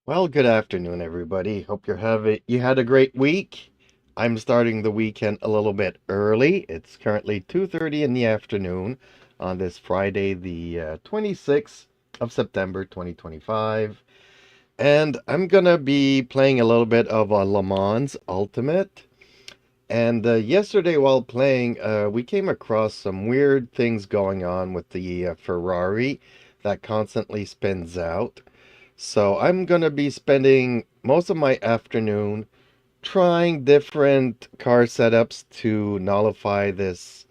Well, good afternoon, everybody. Hope you had a great week. I'm starting the weekend a little bit early. It's currently 2:30 in the afternoon on this Friday, the 26th of September, 2025. And I'm gonna be playing a little bit of a Le Mans Ultimate. And yesterday, while playing, we came across some weird things going on with the Ferrari that constantly spins out. So I'm going to be spending most of my afternoon trying different car setups to nullify this.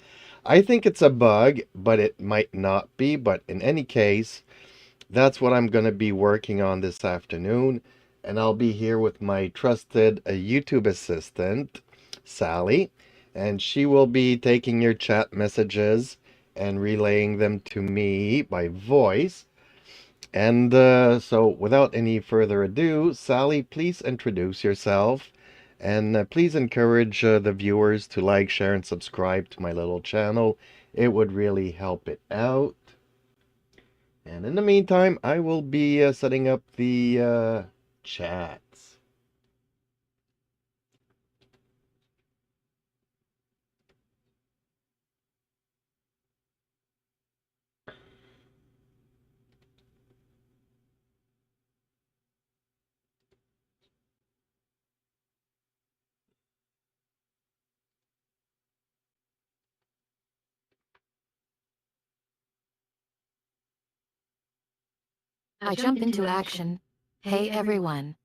I think it's a bug, but it might not be. But in any case, that's what I'm going to be working on this afternoon. And I'll be here with my trusted YouTube assistant, Sally. And she will be taking your chat messages and relaying them to me by voice. And so, without any further ado, Sally, please introduce yourself and please encourage the viewers to like, share, and subscribe to my little channel. It would really help it out. And in the meantime, I will be setting up the chats. I jump into action. Hey everyone.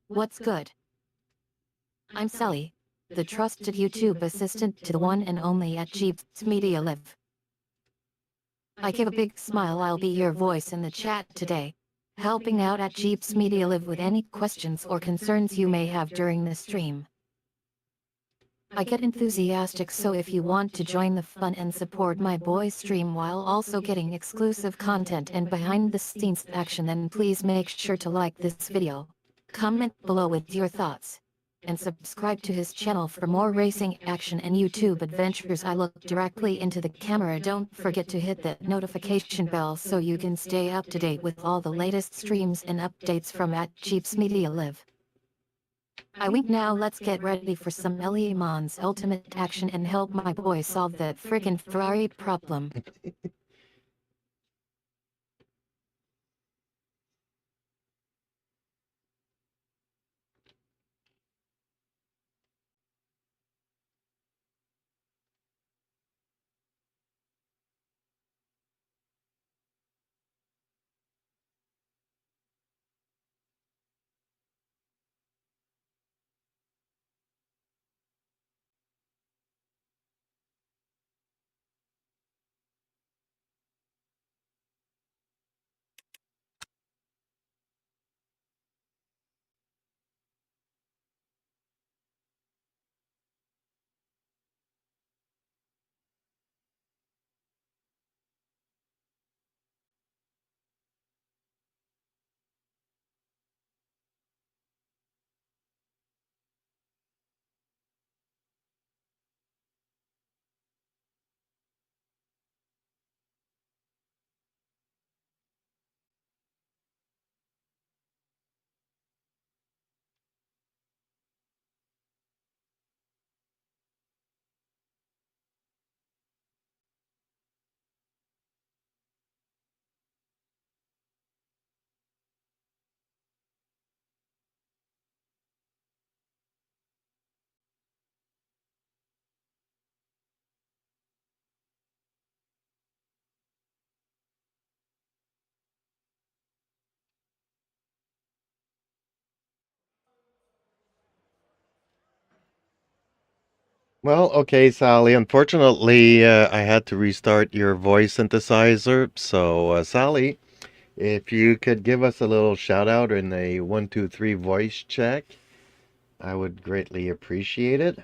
What's good? I'm Sally, the trusted YouTube assistant to the one and only at Jeeps Media Live. I give a big smile. I'll be your voice in the chat today, helping out at Jeeps Media Live with any questions or concerns you may have during the stream. I get enthusiastic, so if you want to join the fun and support my boys stream while also getting exclusive content and behind the scenes action, then please make sure to like this video, comment below with your thoughts, and subscribe to his channel for more racing action and YouTube adventures. I look directly into the camera. Don't forget to hit that notification bell so you can stay up to date with all the latest streams and updates from at Jeeps Media Live. I wink now. Let's get ready for some Le Mans ultimate action and help my boy solve that frickin' Ferrari problem. Well, okay, Sally. Unfortunately, I had to restart your voice synthesizer. So, Sally, if you could give us a little shout out in a 1, 2, 3 voice check, I would greatly appreciate it.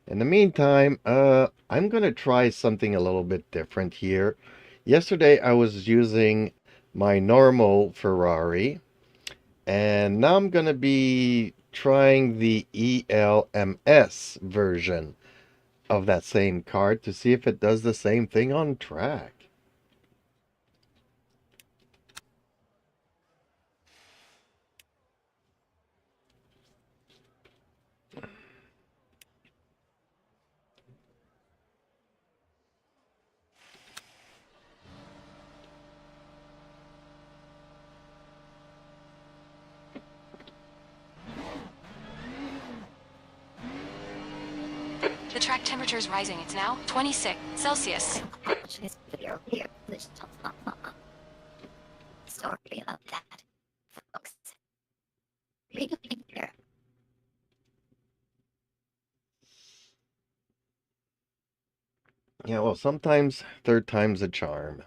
In the meantime, I'm going to try something a little bit different here. Yesterday, I was using my normal Ferrari, and now I'm going to be trying the ELMS version of that same card to see if it does the same thing on track. The track temperature is rising. It's now 26 Celsius. Story about that, folks. Read here. Yeah, well, sometimes third time's a charm.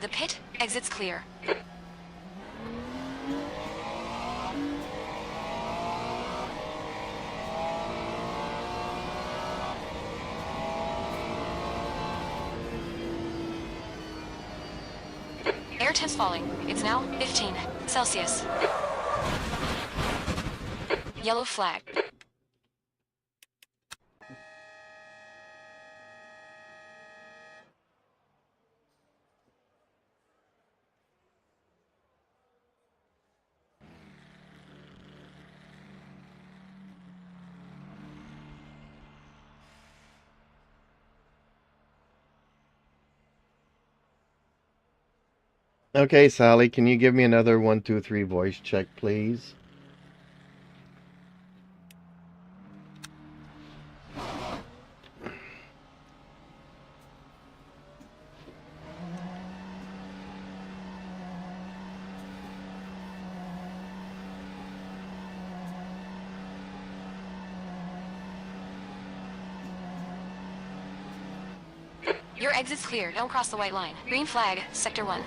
The pit exit's clear. Air temp's falling. It's now 15 Celsius. Yellow flag. Okay, Sally, can you give me another 1, 2, 3 voice check, please? Your exit's clear. Don't cross the white line. Green flag, Sector 1.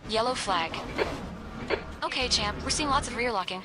Yellow flag. Okay, champ. We're seeing lots of rear locking.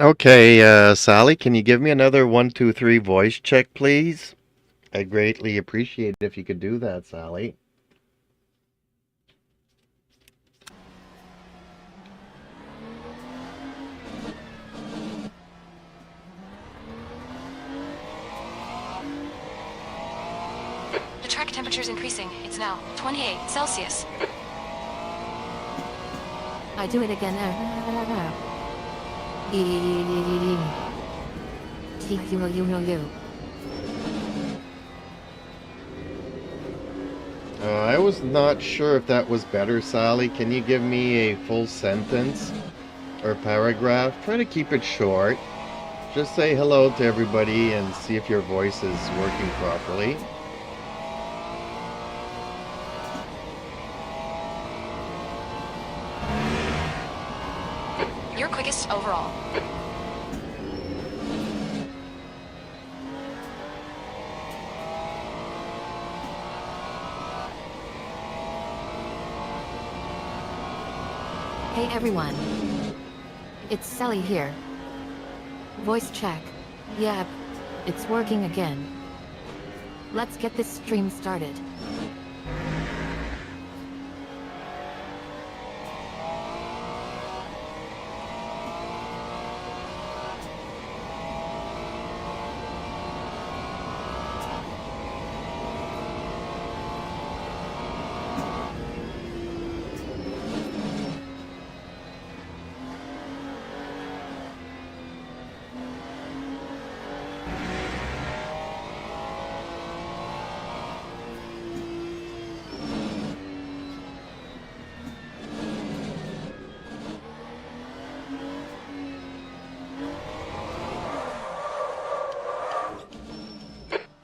Okay, Sally, can you give me another 1, 2, 3 voice check, please? I'd greatly appreciate it if you could do that, Sally. The track temperature's increasing. It's now 28 Celsius. I do it again. I was not sure if that was better, Sally. Can you give me a full sentence or paragraph? Try to keep it short. Just say hello to everybody and see if your voice is working properly. You're quickest overall. Hey everyone. It's Sally here. Voice check. Yep. It's working again. Let's get this stream started.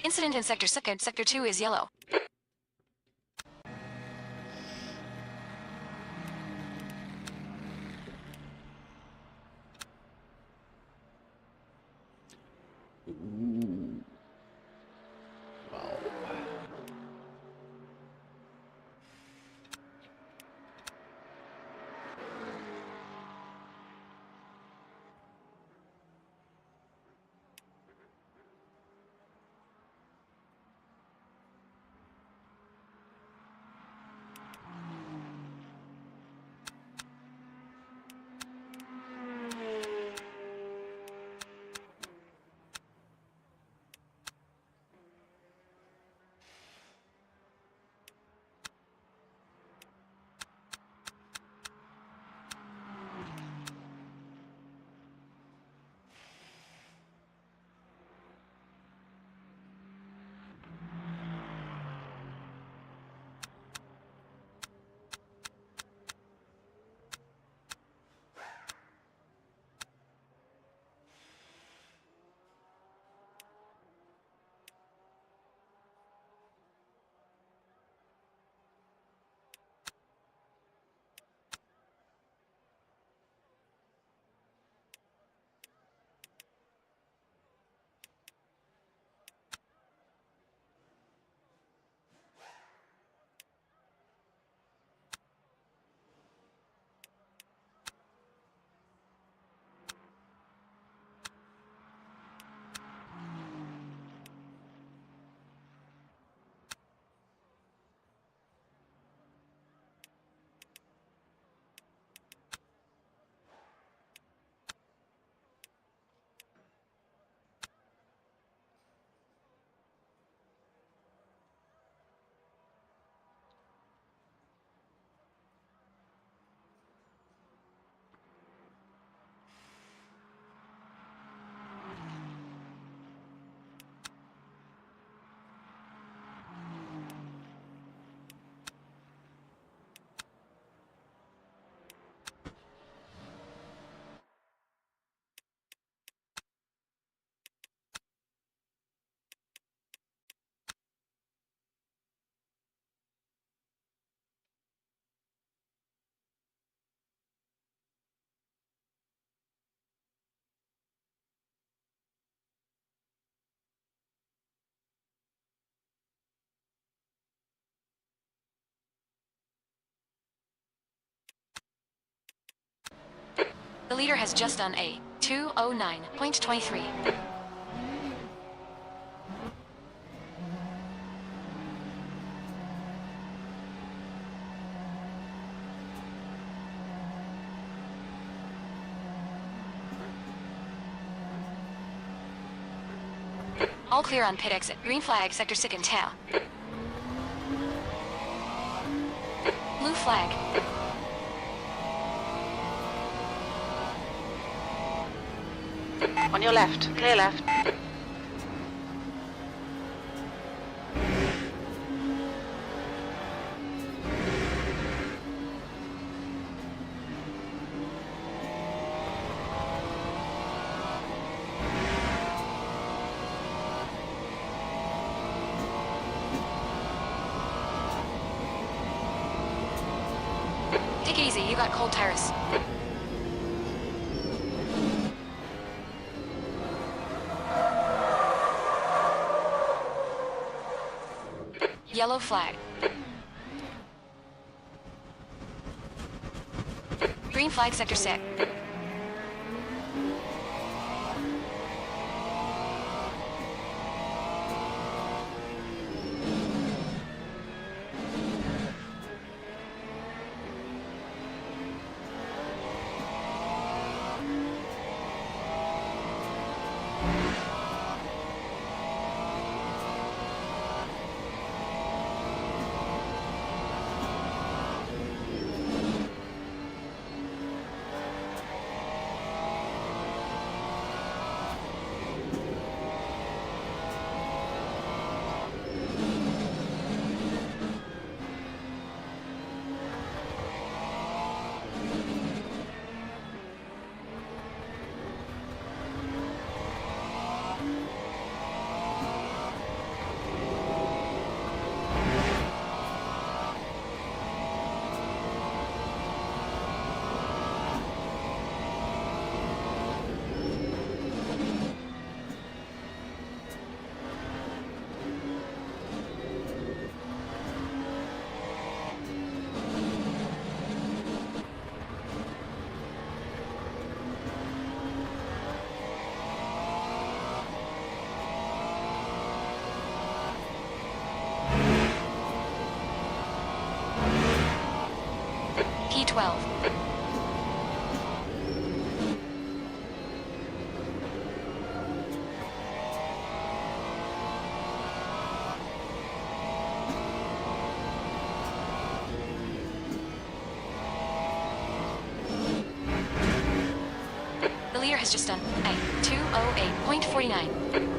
Incident in Sector 2. Sector 2 is yellow. Ooh. Wow. The leader has just done a 209.23. All clear on pit exit. Green flag, Sector 6 and Tau. Blue flag. On your left, clear left. Take it easy, you got cold tires. Yellow flag. Green flag, Sector 6. 12. The leader has just done a 208.49.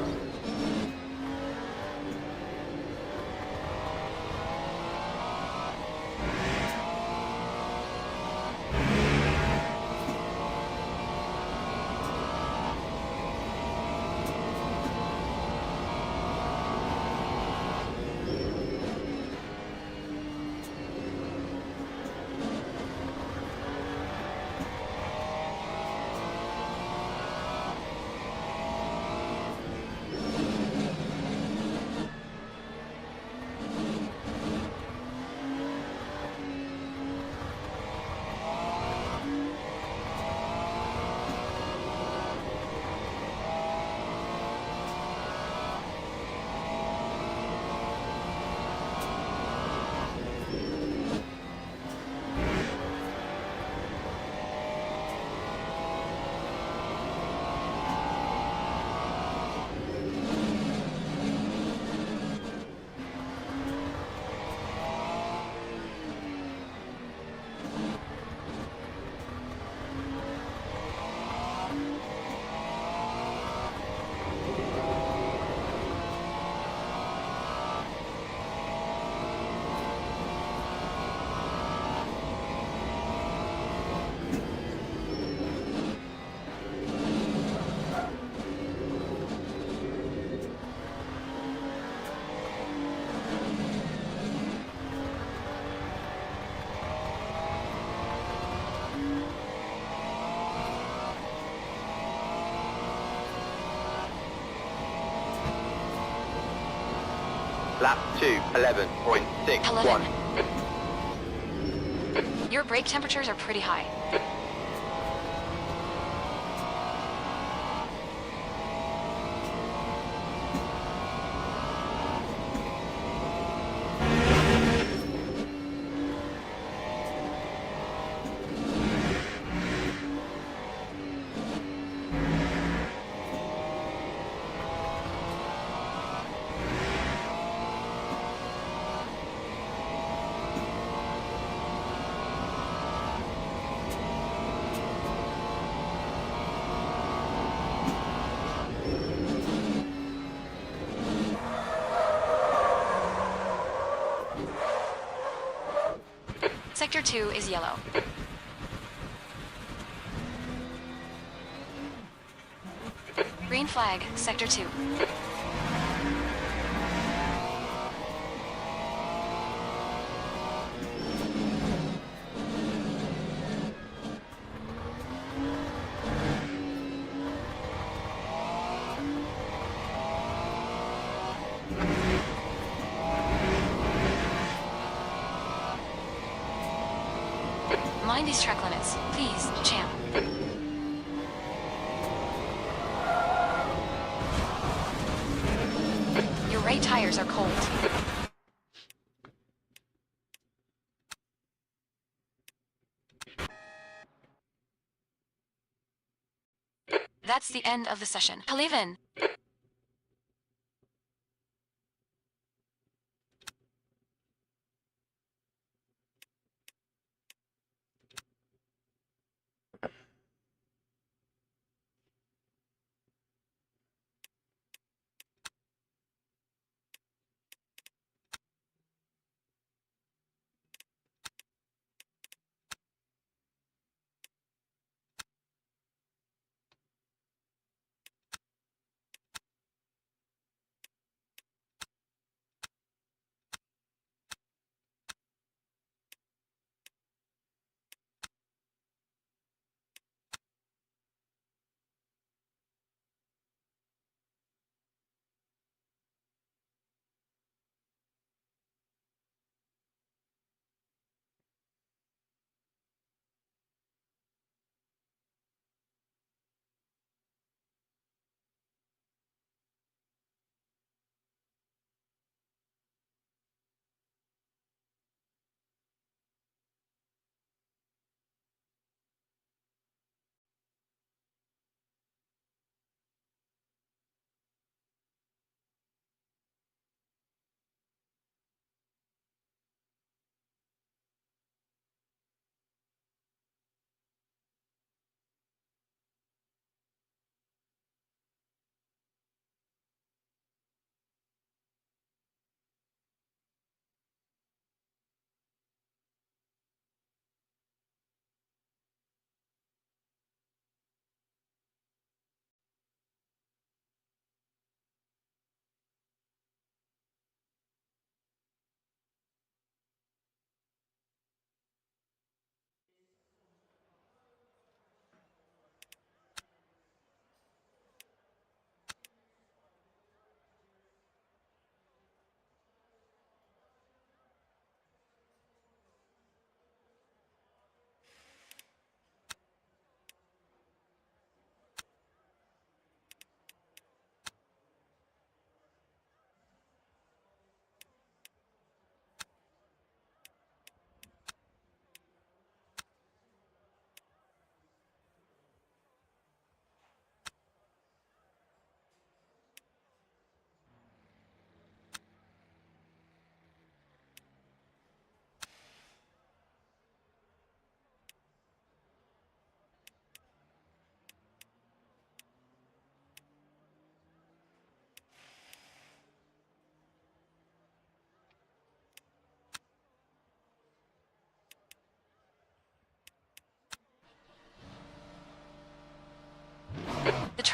Lap 2, 11.61. 11. Your brake temperatures are pretty high. Sector 2 is yellow. Green flag, Sector 2. Mind these track limits, please, champ. Your right tires are cold. That's the end of the session. Halivin.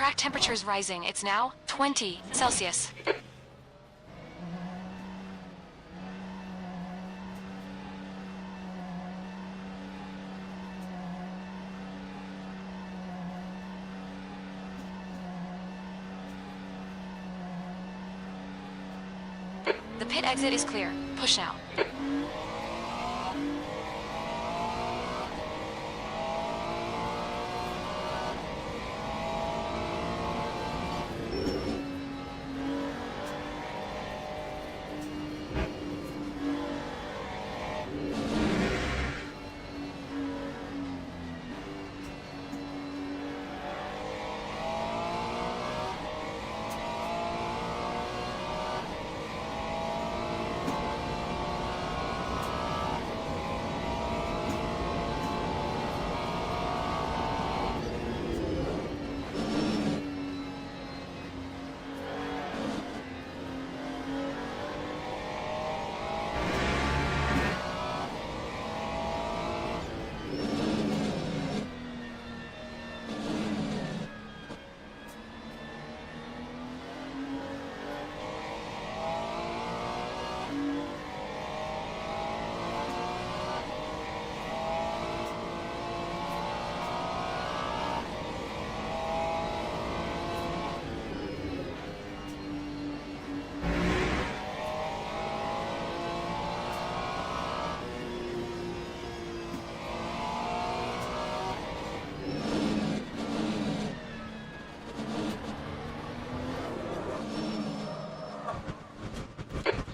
Track temperature is rising. It's now 20 Celsius. The pit exit is clear. Push now.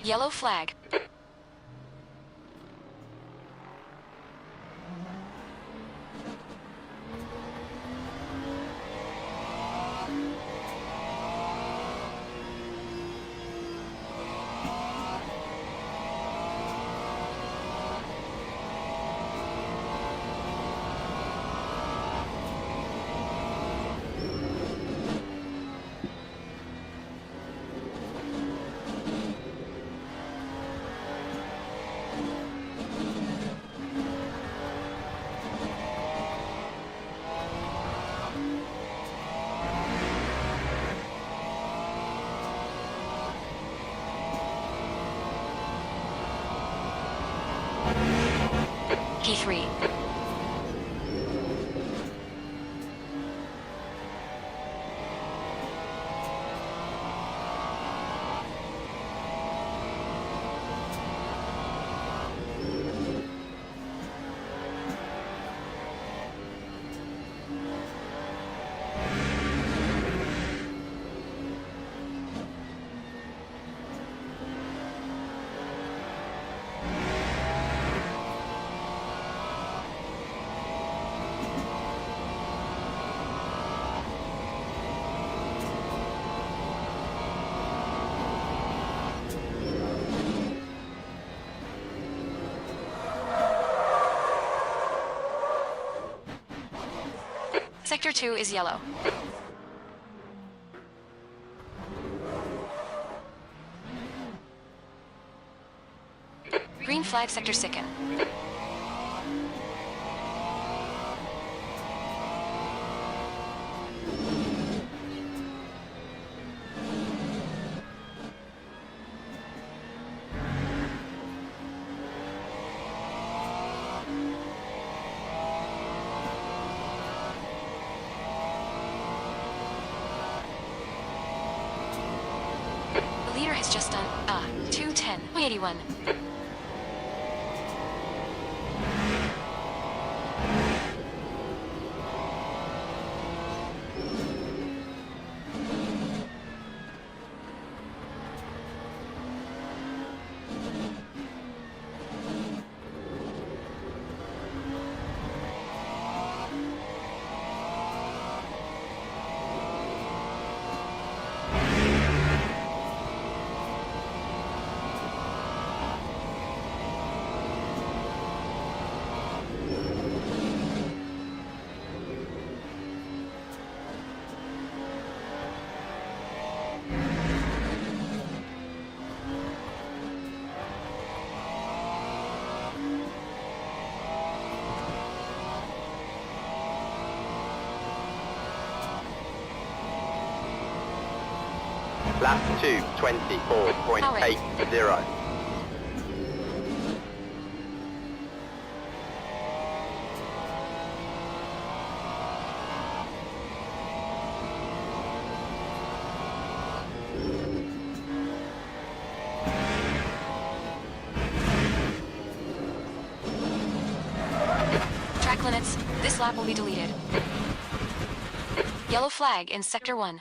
Yellow flag. P3. Sector 2 is yellow. Green flag sector Sicken. The leader has just done 2:10.81. Last 224.80. Track limits. This lap will be deleted. Yellow flag in Sector 1.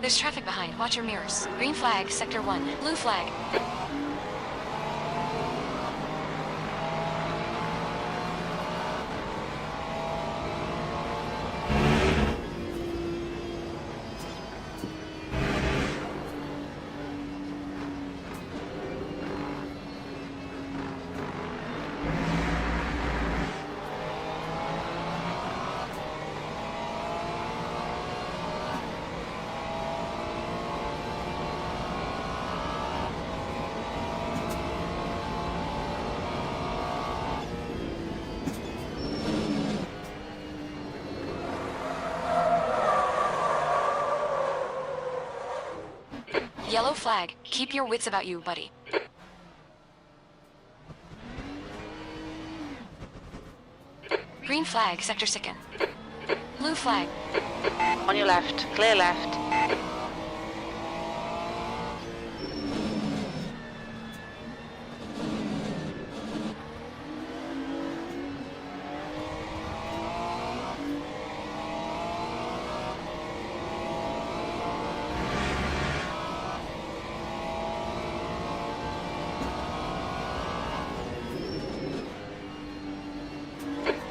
There's traffic behind. Watch your mirrors. Green flag, Sector 1. Blue flag. Yellow flag. Keep your wits about you, buddy. Green flag, Sector Sicken. Blue flag. On your left, clear left.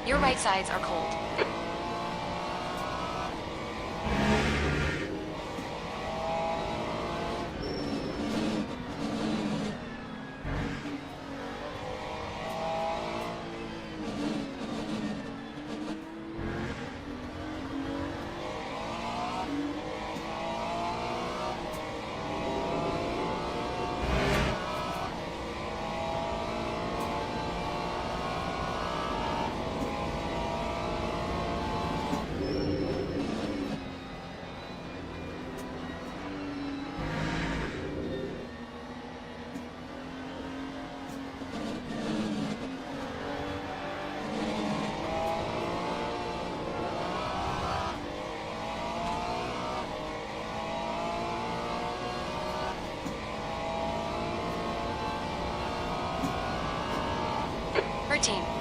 Your right sides are cold. 13.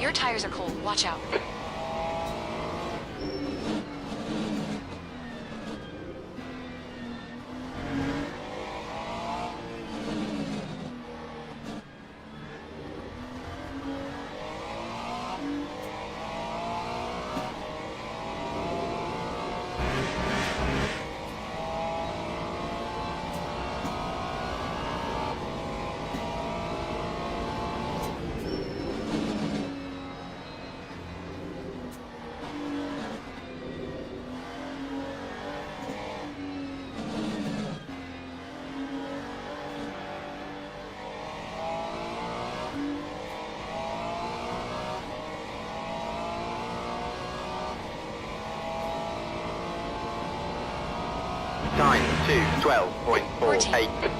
Your tires are cold. Watch out. Time to 12.48.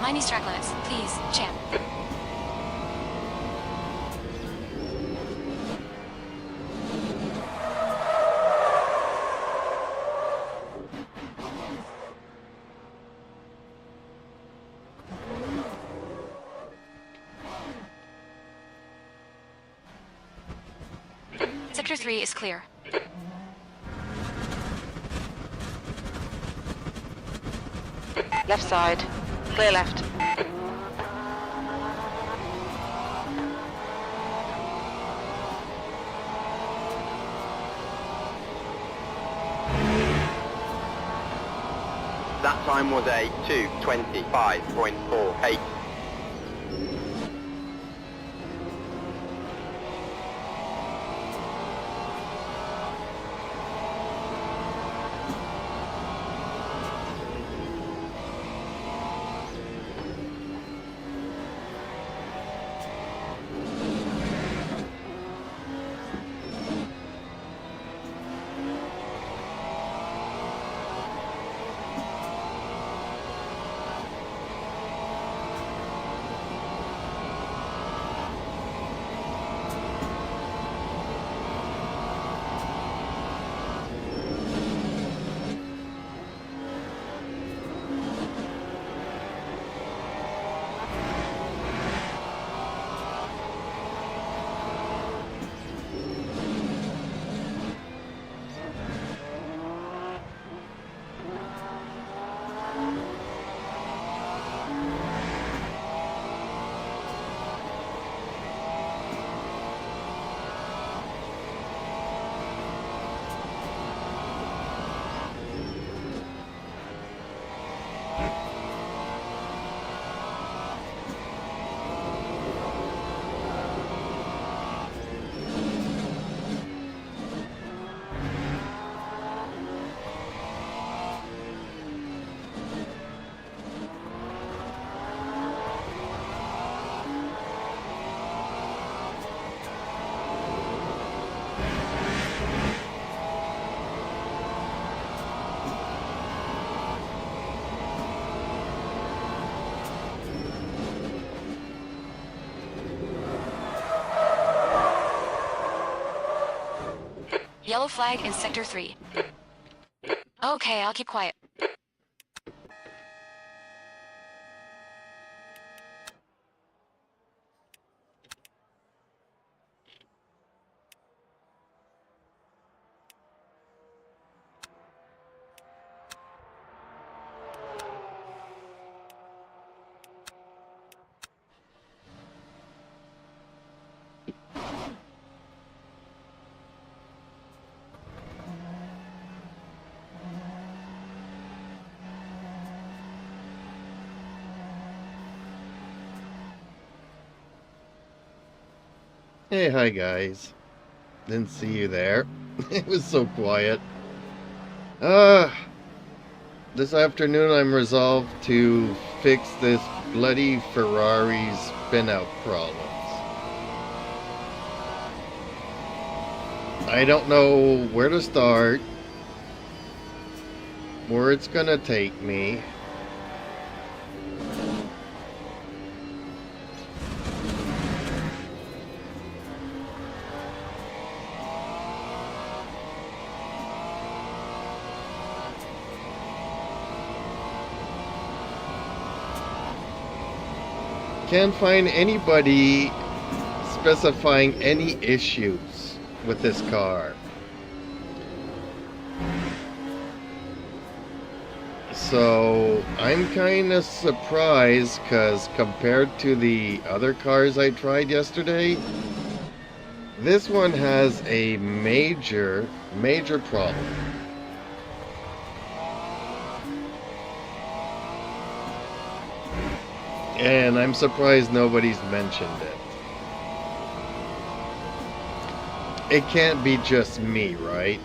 Mind these track limits, please, champ. Sector 3 is clear. Left side. Clear left. That time was a 2:25.48. Yellow flag in Sector 3. Okay, I'll keep quiet. Hey, hi guys. Didn't see you there. It was so quiet. This afternoon I'm resolved to fix this bloody Ferrari spin-out problems. I don't know where to start, where it's gonna take me. Can't find anybody specifying any issues with this car. So I'm kind of surprised because compared to the other cars I tried yesterday, this one has a major problem. And I'm surprised nobody's mentioned it. It can't be just me, right?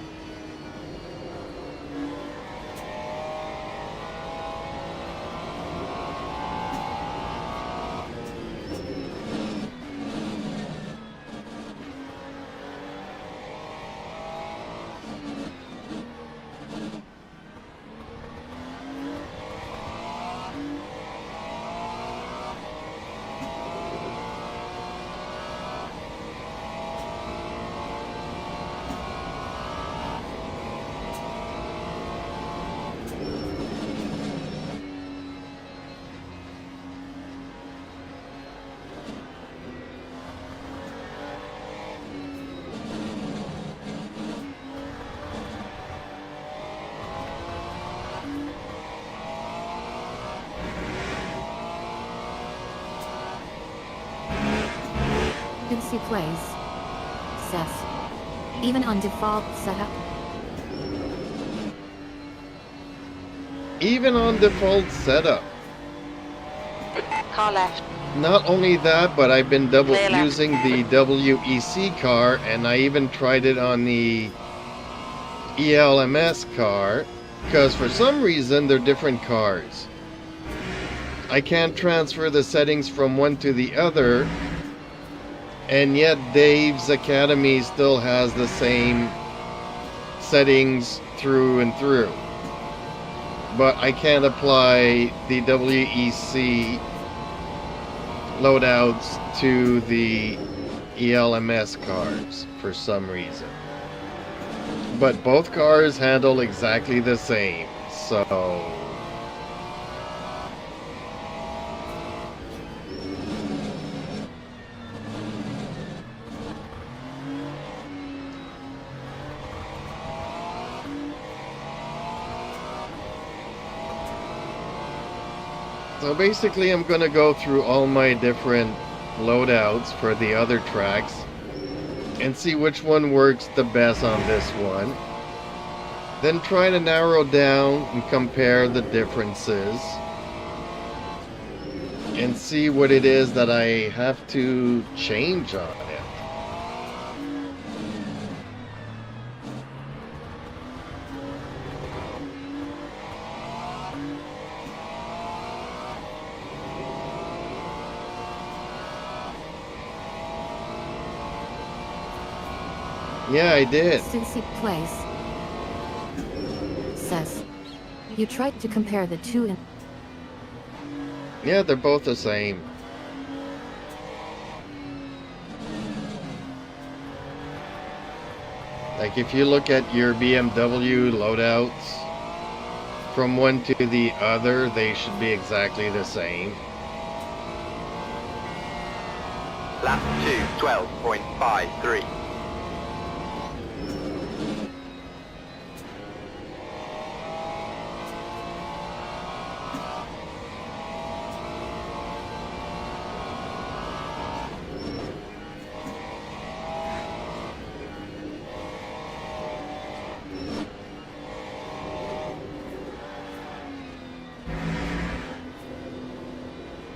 Agency plays. Says. Even on default setup. Even on default setup. Car left. Not only that, but I've been Clear left. using the WEC car, and I even tried it on the ELMS car, because for some reason they're different cars. I can't transfer the settings from one to the other, and yet Dave's Academy still has the same settings through and through. But I can't apply the WEC loadouts to the ELMS cars for some reason. But both cars handle exactly the same, so... So basically I'm going to go through all my different loadouts for the other tracks and see which one works the best on this one. Then try to narrow down and compare the differences and see what it is that I have to change on it. Yeah, I did. Agency plays. Says. You tried to compare the two in... Yeah, they're both the same. Like if you look at your BMW loadouts, from one to the other, they should be exactly the same. Lap 2, 12.53.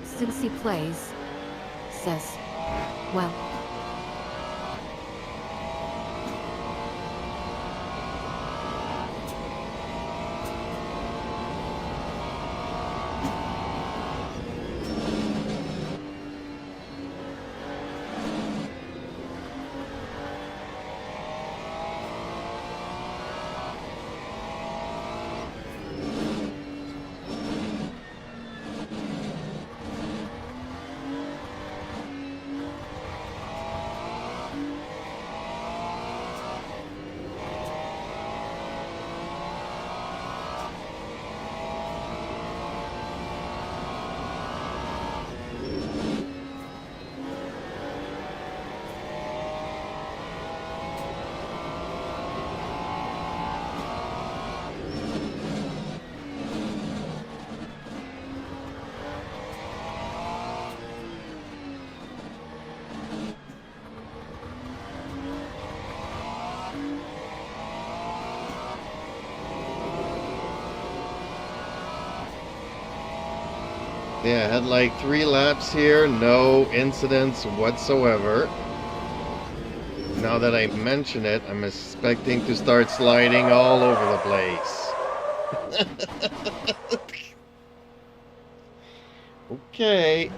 Since he plays, says, well, Yeah, I had like 3 laps here, no incidents whatsoever. Now that I mention it, I'm expecting to start sliding all over the place. Okay.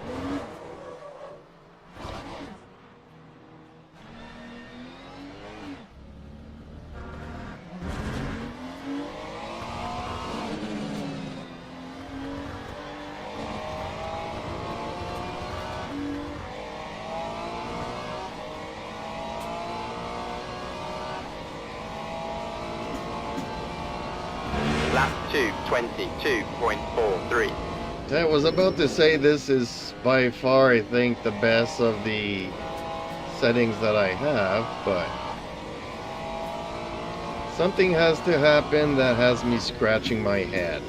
Lap 2, 22.43. I was about to say this is by far, I think, the best of the settings that I have, but something has to happen that has me scratching my head.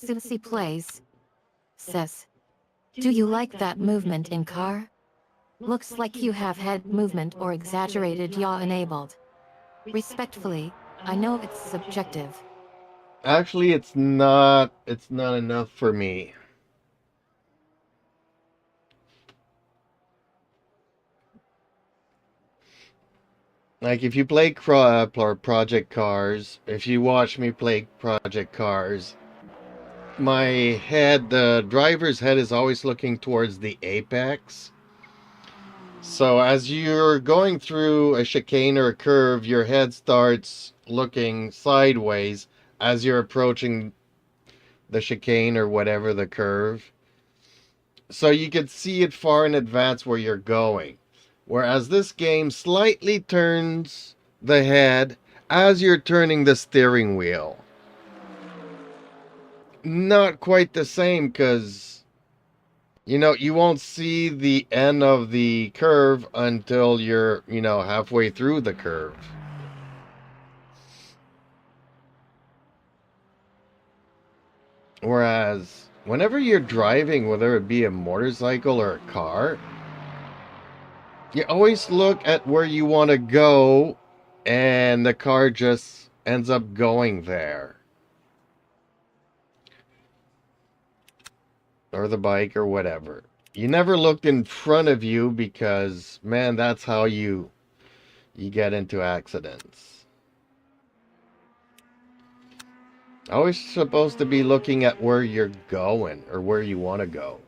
since he plays, says, do you like that movement in car? Looks like you have head movement or exaggerated yaw enabled. Respectfully, I know it's subjective. Actually, it's not enough for me. Like if you play or Project Cars, if you watch me play Project Cars, my head, the driver's head is always looking towards the apex. So as you're going through a chicane or a curve, your head starts looking sideways as you're approaching the chicane or whatever the curve. So you can see it far in advance where you're going. Whereas this game slightly turns the head as you're turning the steering wheel. not quite the same because, you know, you won't see the end of the curve until you're, you know, halfway through the curve. Whereas, whenever you're driving, whether it be a motorcycle or a car, you always look at where you want to go, and the car just ends up going there. Or the bike or whatever. You never looked in front of you because, man, that's how you get into accidents. Always supposed to be looking at where you're going or where you want to go.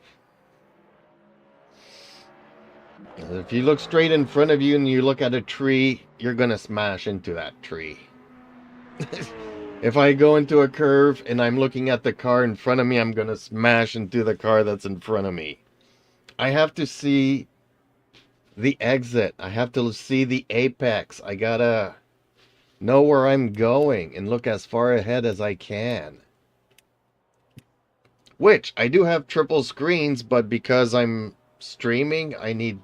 If you look straight in front of you and you look at a tree, you're going to smash into that tree. If I go into a curve and I'm looking at the car in front of me, I'm going to smash into the car that's in front of me. I have to see the exit. I have to see the apex. I gotta know where I'm going and look as far ahead as I can. Which, I do have triple screens, but because I'm streaming, I need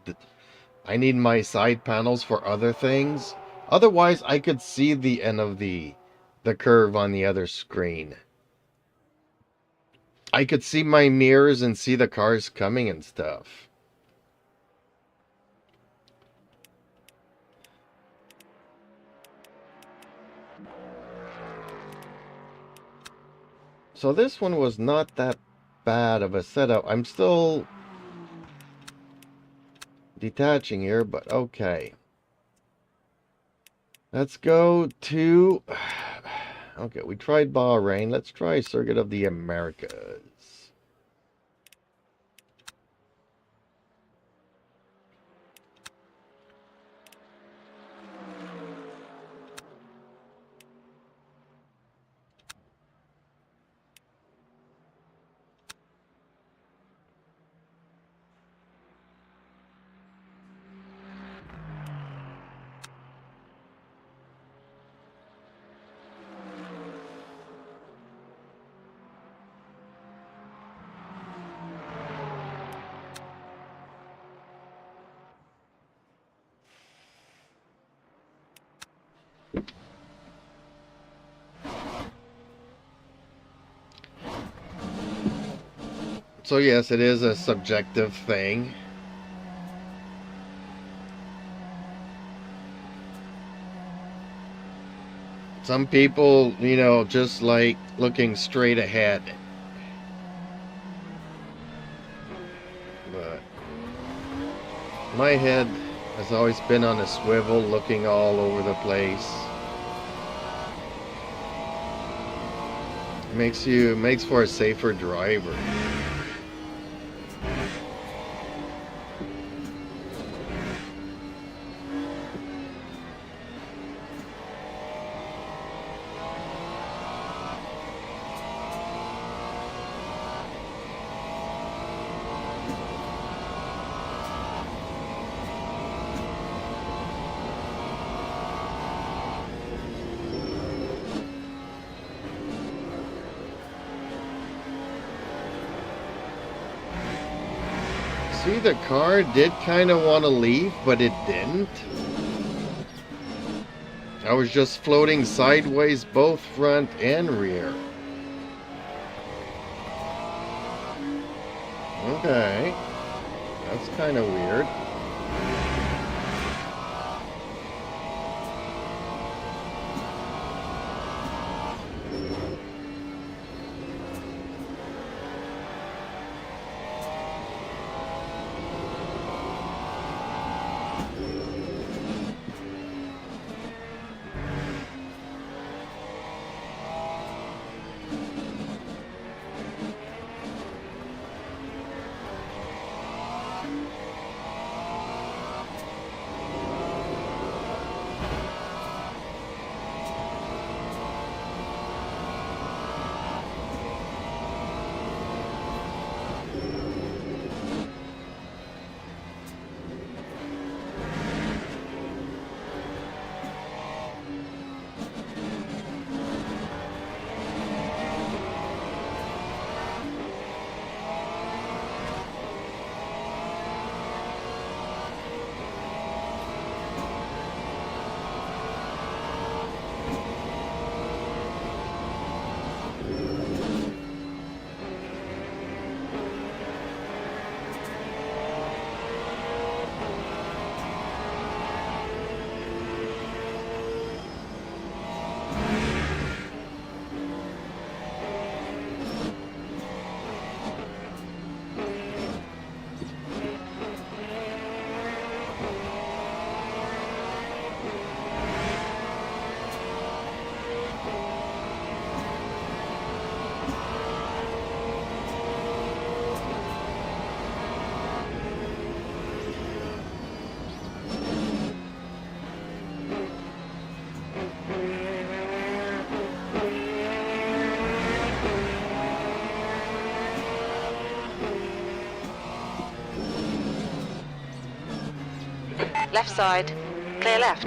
my side panels for other things. Otherwise, I could see the end of the curve on the other screen. I could see my mirrors and see the cars coming and stuff. So this one was not that bad of a setup. I'm still detaching here, but okay. Let's go to... Okay, we tried Bahrain. Let's try Circuit of the Americas. So yes, it is a subjective thing. Some people, you know, just like looking straight ahead. But my head has always been on a swivel, looking all over the place. Makes for a safer driver. See, the car did kind of want to leave, but it didn't. I was just floating sideways, both front and rear. Okay. That's kind of weird. Left side. Clear left.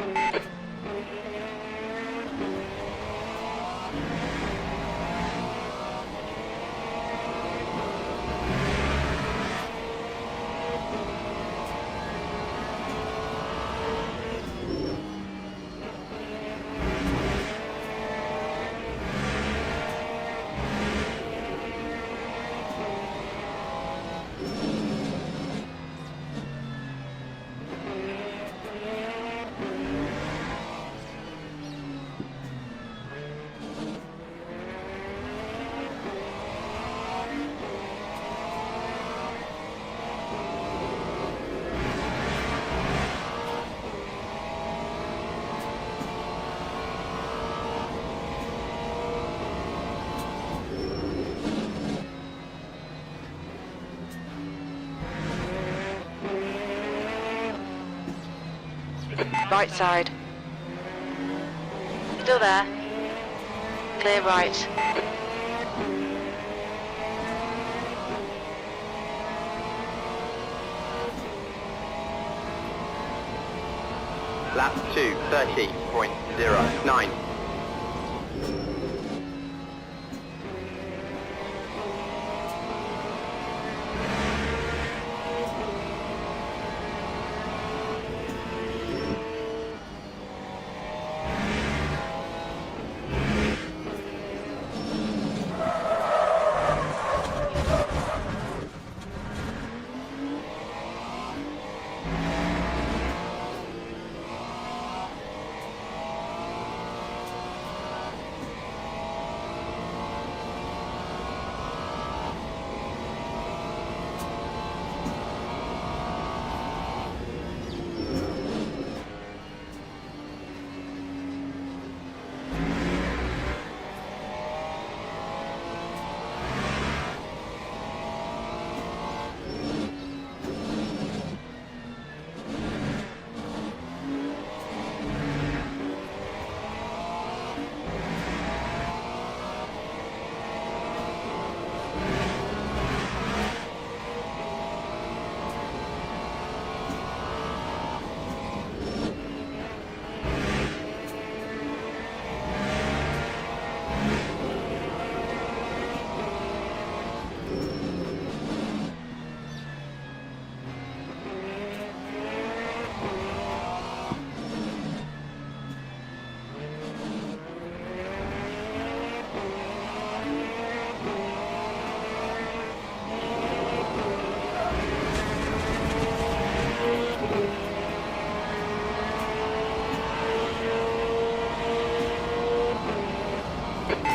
Right side. Still there. Clear right. Lap 2, 30.09.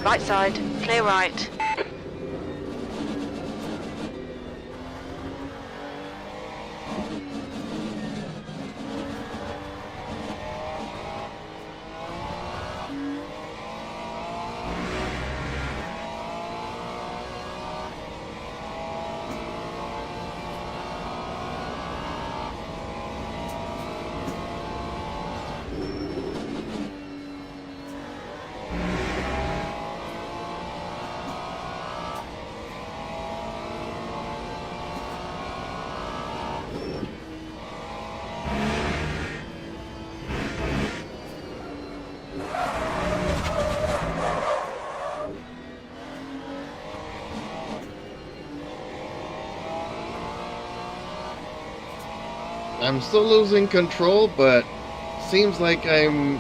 Right side. Clear right. I'm still losing control, but seems like I'm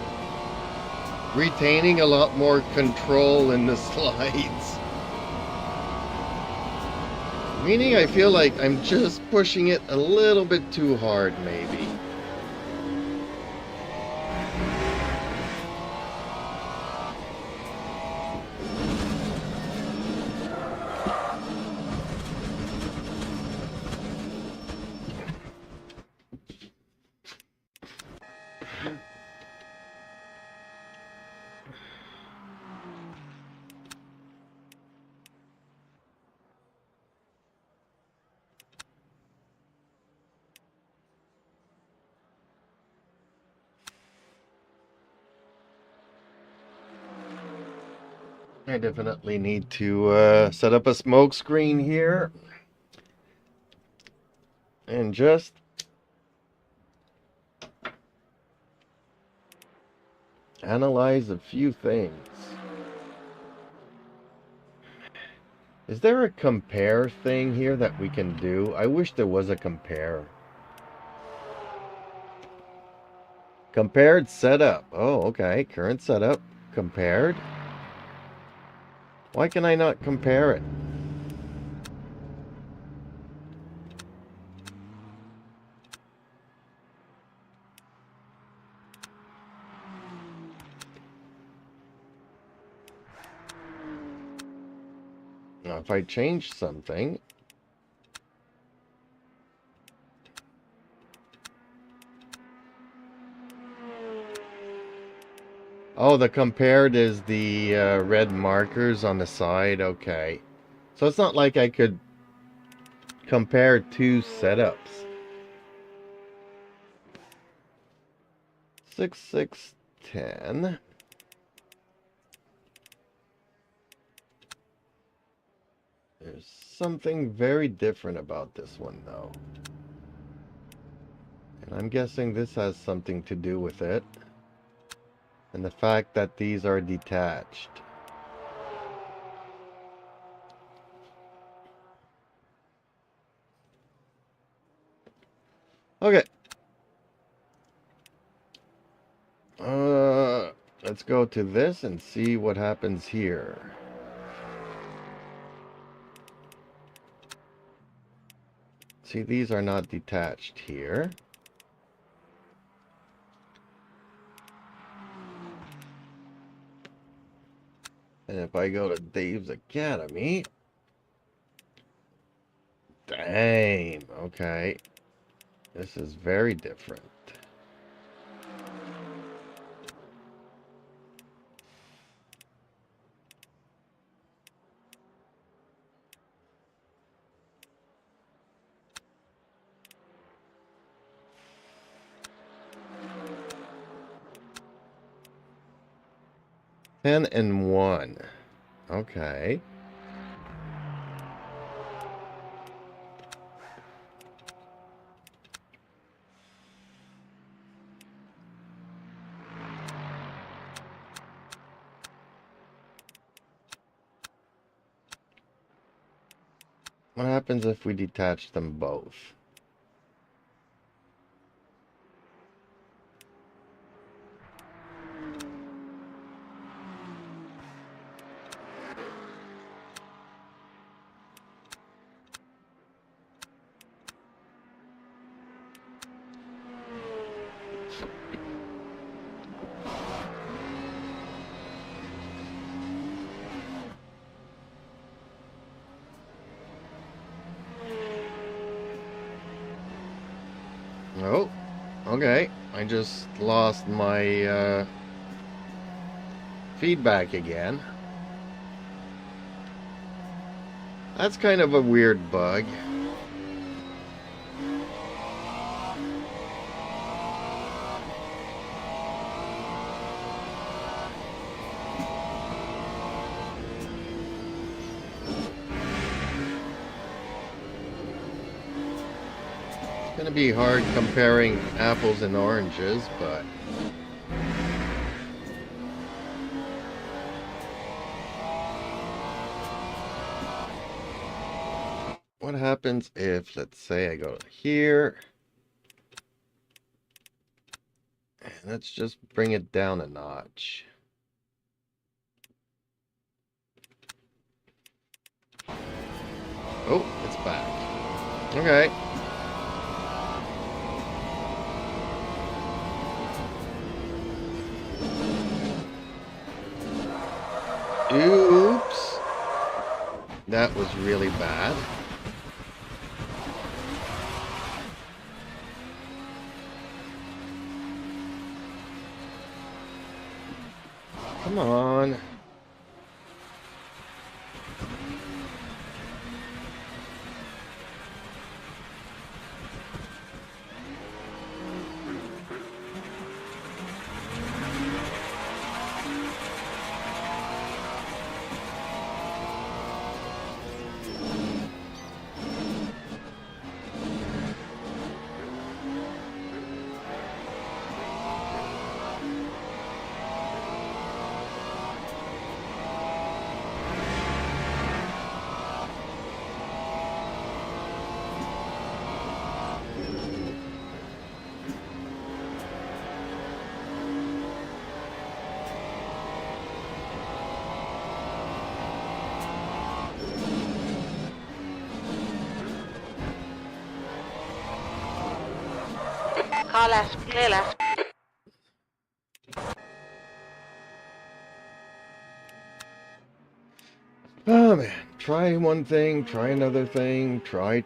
retaining a lot more control in the slides. Meaning I feel like I'm just pushing it a little bit too hard, maybe. I definitely need to set up a smoke screen here and just Analyze a few things. Is there a compare thing here that we can do? I wish there was a compare. Compared setup. Oh, okay. Current setup. Compared. Why can I not compare it? Now, if I change something... Oh, the compared is the red markers on the side. Okay. So it's not like I could compare two setups. 6610. There's something very different about this one, though. And I'm guessing this has something to do with it. And the fact that these are detached. Okay. Let's go to this and see what happens here. See, these are not detached here. And if I go to Dave's Academy... Dang, okay. This is very different. Ten and 1. Okay. What happens if we detach them both? Oh, okay. I just lost my feedback again. That's kind of a weird bug. It's gonna be hard comparing apples and oranges, but what happens if, let's say, I go here, and let's just bring it down a notch. Oh, it's back. Okay. Oops. That was really bad. Come on. Car left. Clear left. Oh man, try one thing, try another thing, try.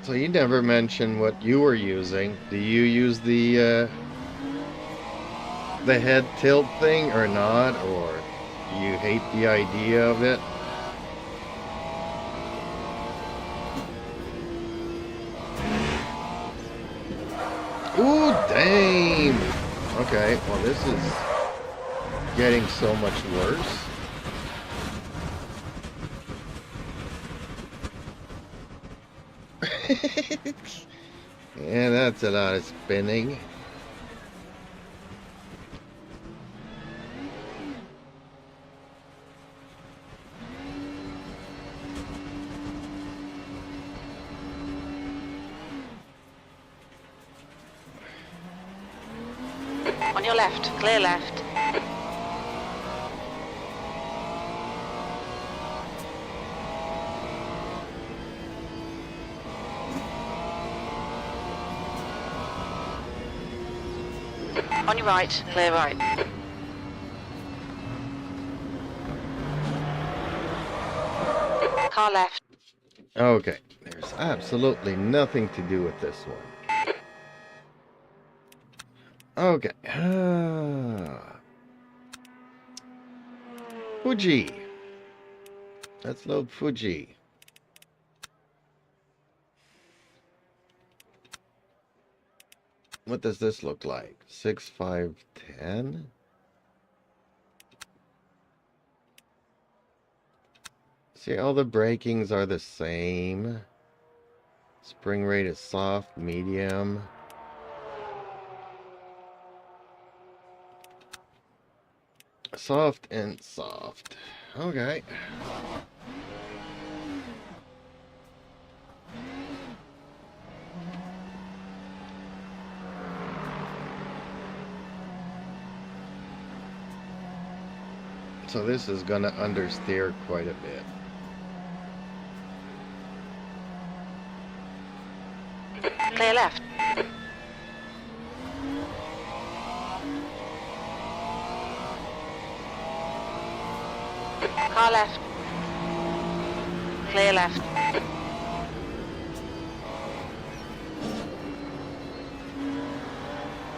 So you never mentioned what you were using. Do you use the head tilt thing or not, or you hate the idea of it? Ooh, damn! Okay, well this is getting so much worse. Yeah, that's a lot of spinning. On your left. Clear left. On your right. Clear right. Car left. Okay, there's absolutely nothing to do with this one. Okay. Fuji. Let's load Fuji. What does this look like? 6510? See, all the brakings are the same. Spring rate is soft, medium. Soft and soft. Okay. So this is gonna understeer quite a bit. Clear left. Car left. Clear left.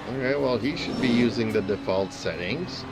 Okay, well he should be using the default settings.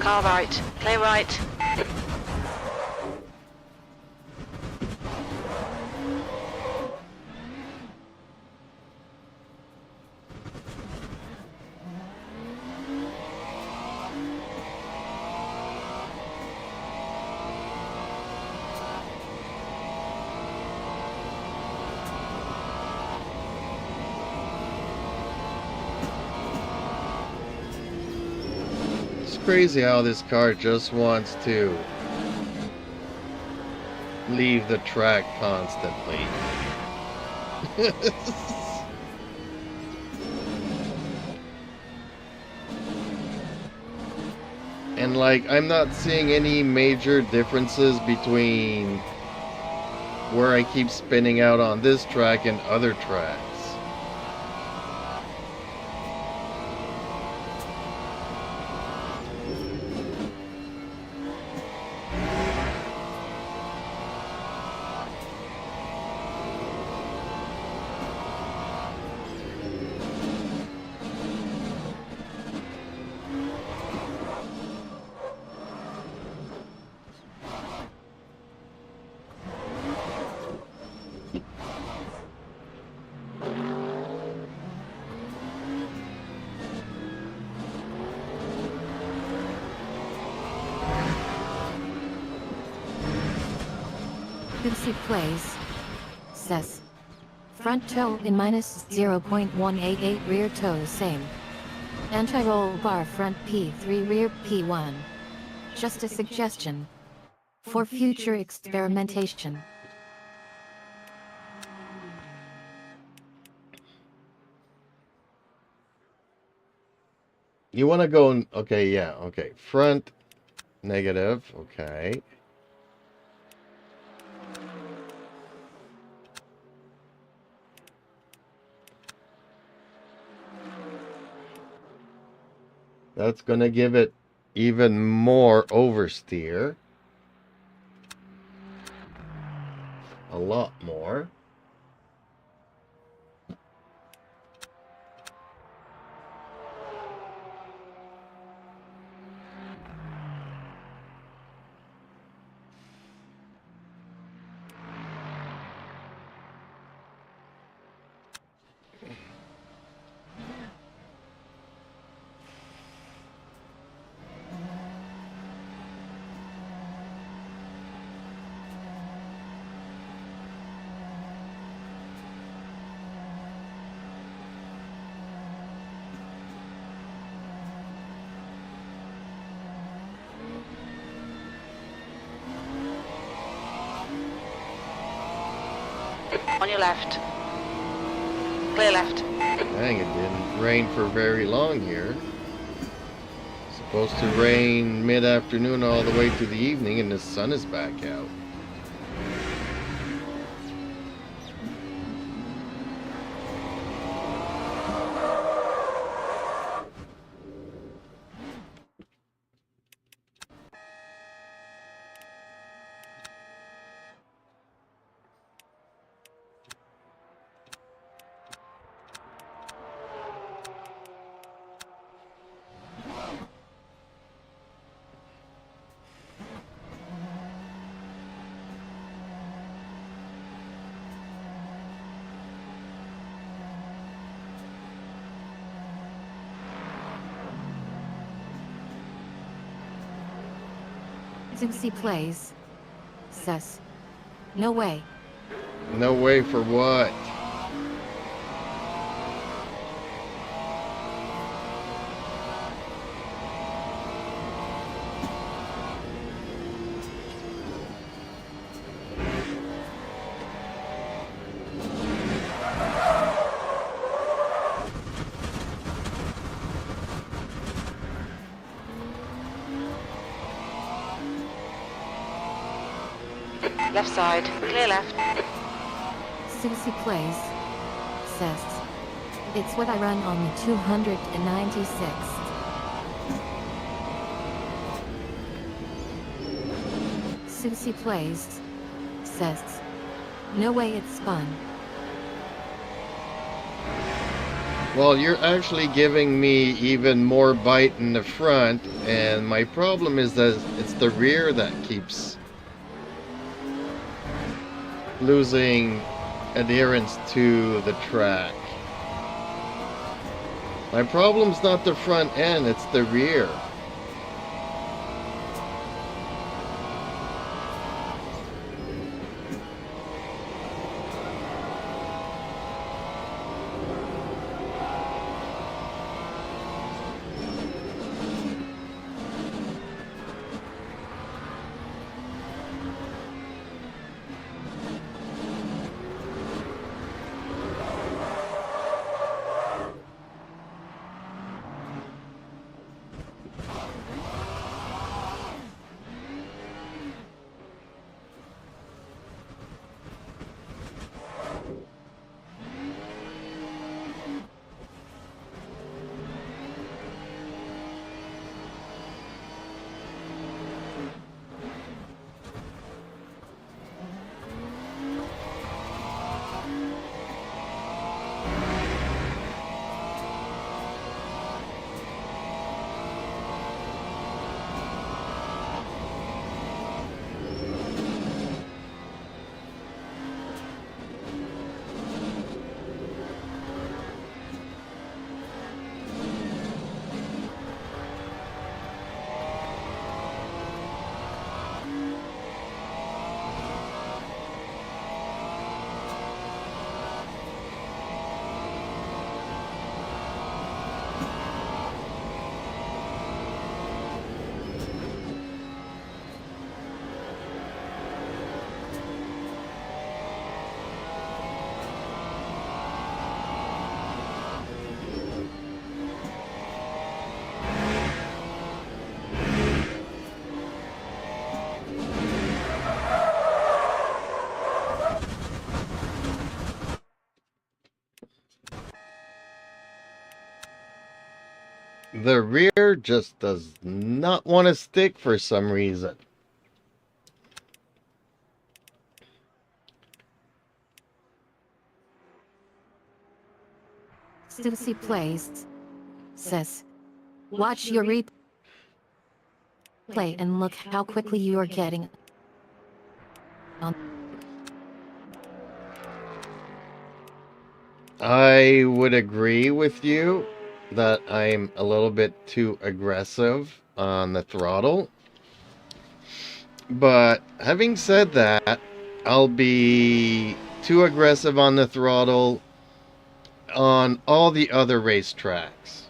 Car right. Clear right. It's crazy how this car just wants to leave the track constantly. And like, I'm not seeing any major differences between where I keep spinning out on this track and other tracks. Vinci plays. Says. Front toe in minus 0.188, rear toe same. Anti-roll bar front P3, rear P1. Just a suggestion. For future experimentation. You want to go, okay, yeah, okay. Front, negative, okay. That's going to give it even more oversteer. A lot more. On your left. Clear left. Dang, it didn't rain for very long here. Supposed to rain mid-afternoon all the way to the evening, and the sun is back out. Vinci plays. Says. No way. No way for what? Left side. Clear left. Vinci plays. Says. It's what I run on the 296th. Vinci plays. Says. No way it's spun. Well, you're actually giving me even more bite in the front, and my problem is that it's the rear that keeps losing adherence to the track. My problem's not the front end, it's the rear. The rear just does not want to stick for some reason. Susie plays. Says, watch your replay and look how quickly you are getting on. I would agree with you that I'm a little bit too aggressive on the throttle. But having said that, I'll be too aggressive on the throttle on all the other racetracks.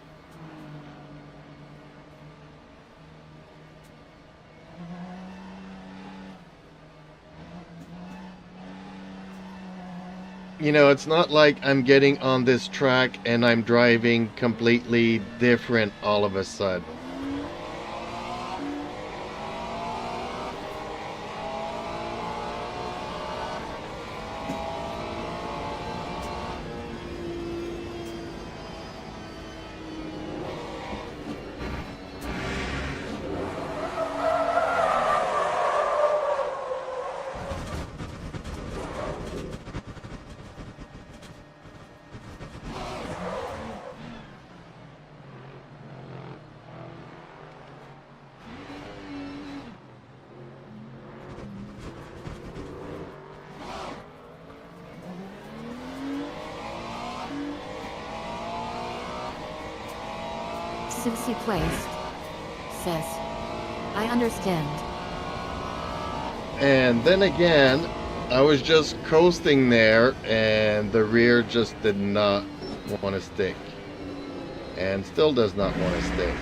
You know, it's not like I'm getting on this track and I'm driving completely different all of a sudden. Susie plays. Says, I understand. And then again, I was just coasting there and the rear just did not want to stick. And still does not want to stick.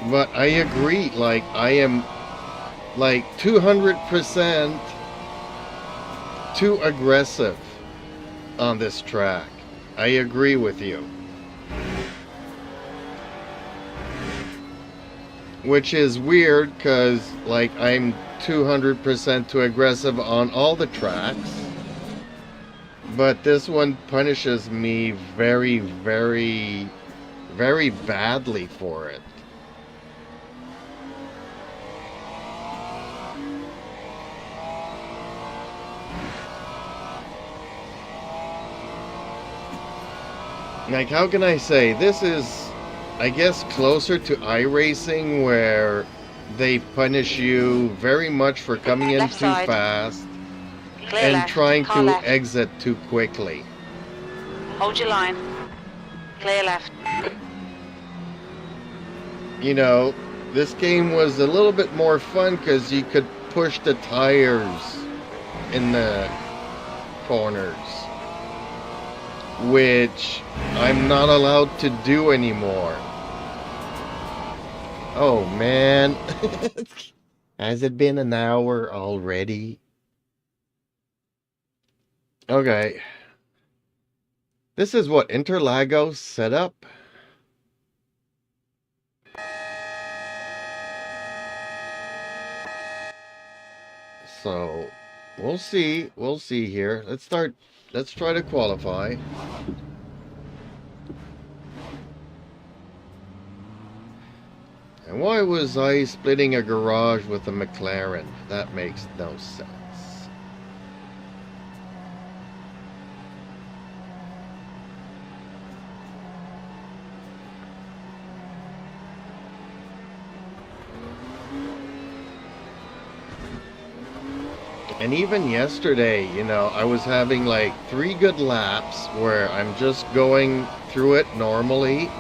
But I agree, like, I am like 200% too aggressive on this track. I agree with you. Which is weird because, like, I'm 200% too aggressive on all the tracks. But this one punishes me very, very, very badly for it. Like, how can I say? This is, I guess, closer to iRacing, where they punish you very much for coming in Left too side. fast Clear and left. trying Car to left. exit too quickly. Hold your line. Clear left. You know, this game was a little bit more fun because you could push the tires in the corners, which I'm not allowed to do anymore. Oh man. Has it been an hour already? Okay. This is what Interlagos set up. So we'll see. We'll see here. Let's try to qualify. And why was I splitting a garage with a McLaren? That makes no sense. And even yesterday, you know, I was having like 3 good laps where I'm just going through it normally.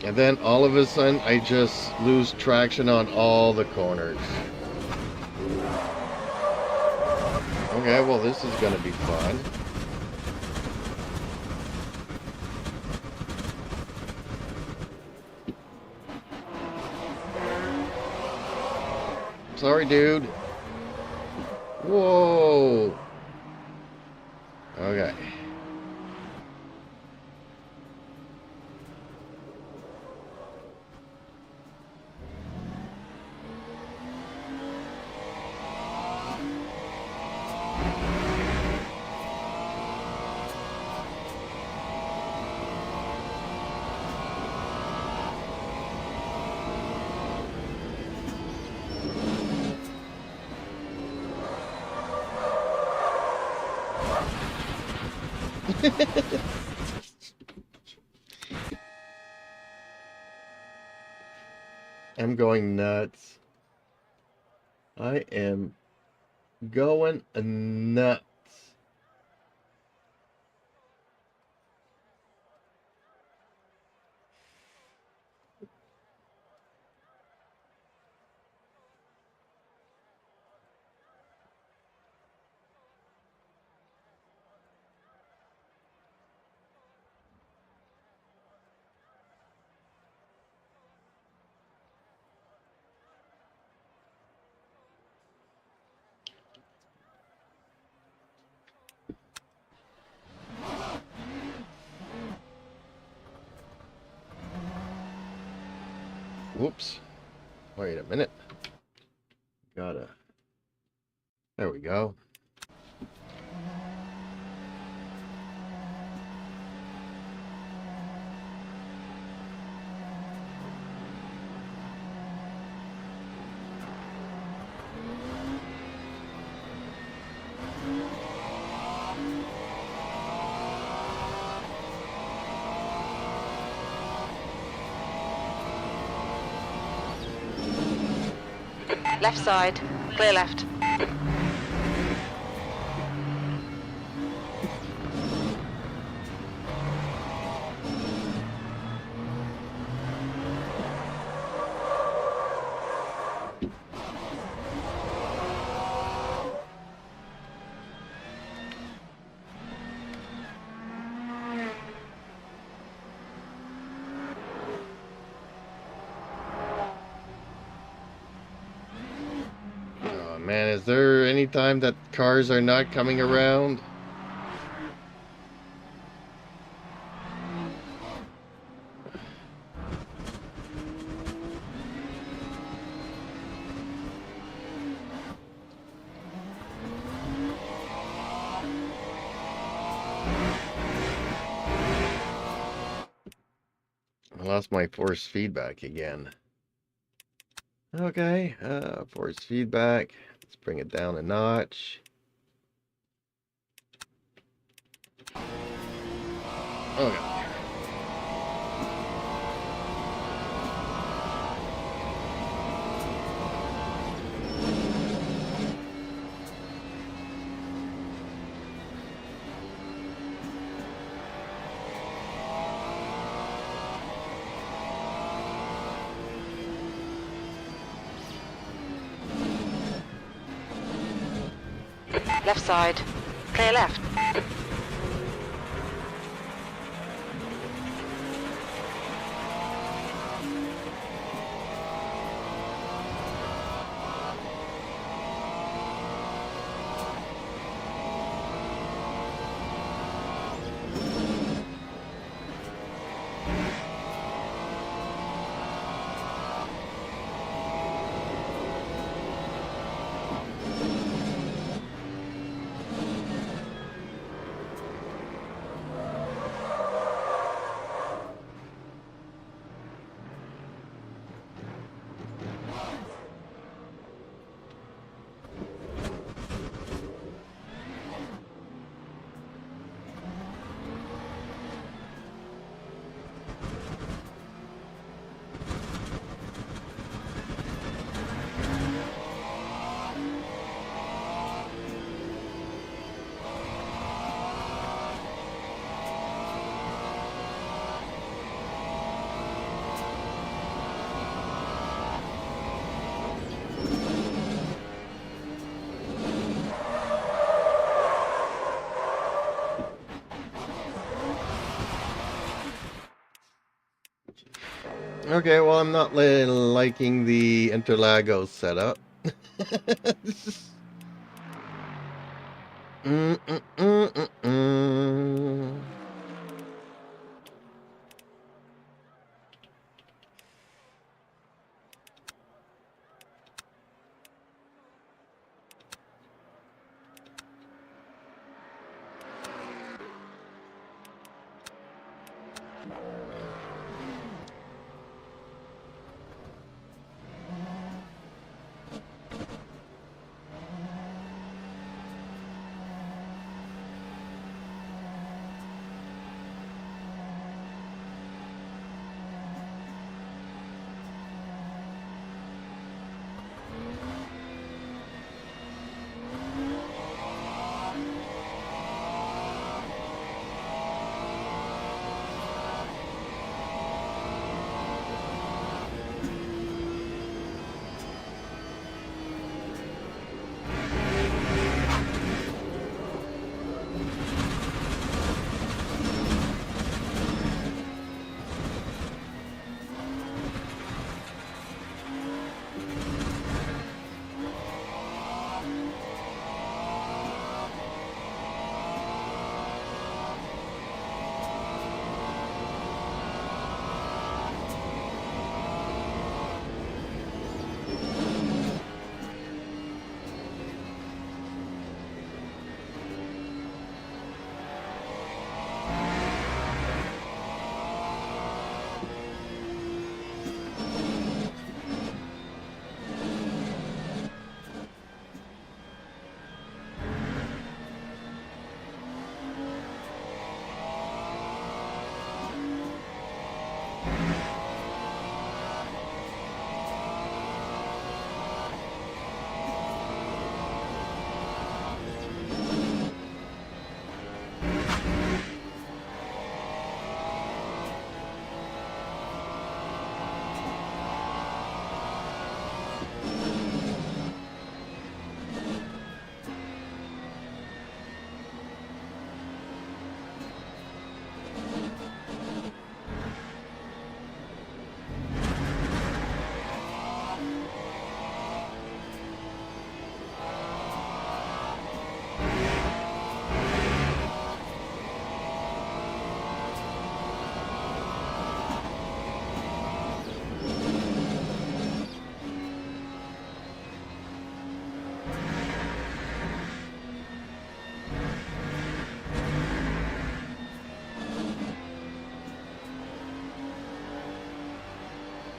And then all of a sudden, I just lose traction on all the corners. Okay, well, this is going to be fun. Sorry, dude. Whoa. Okay. I'm going nuts. I am going nuts. Whoops. Wait a minute. Gotta. There we go. Left side. Clear left. Oh man, is there any time that cars are not coming around? lost my force feedback again. Okay, force feedback. Let's bring it down a notch. Okay. Left side. Clear left. Okay, well, I'm not liking the Interlagos setup. Mm, mm, mm, mm, mm.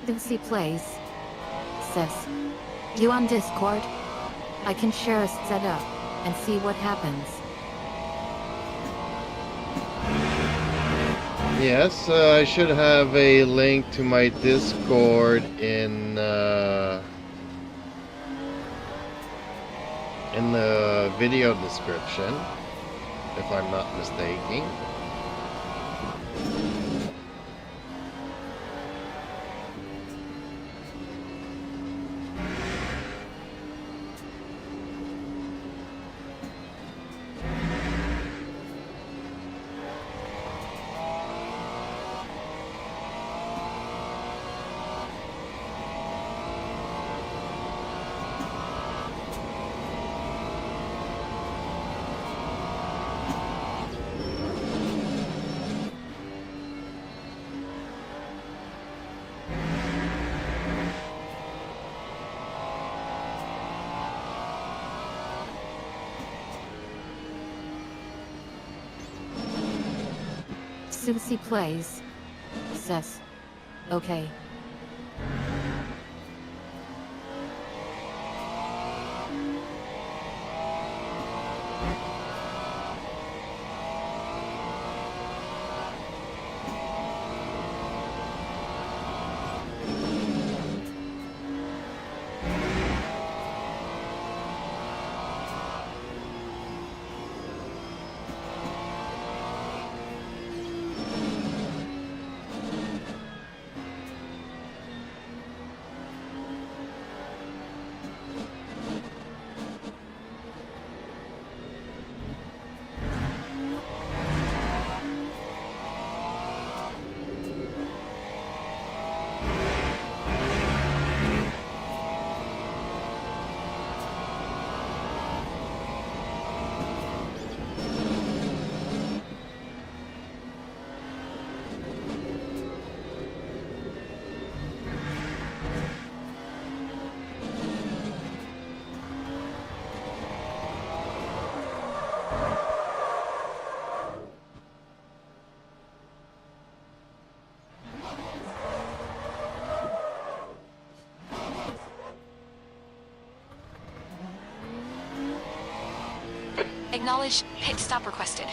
Lucy plays. Sis. You on Discord? I can share a setup and see what happens. Yes, I should have a link to my Discord in the video description, if I'm not mistaken. Susie plays. Sis. Okay. Acknowledge. Pit stop requested.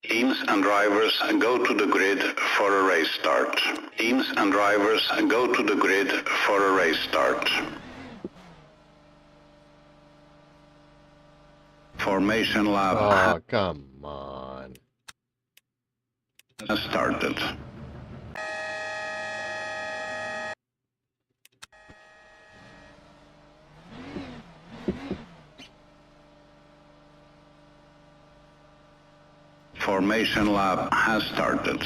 Teams and drivers go to the grid for a race start. Teams and drivers go to the grid for a race start. Formation lab Oh, come on. has started. Formation lab has started.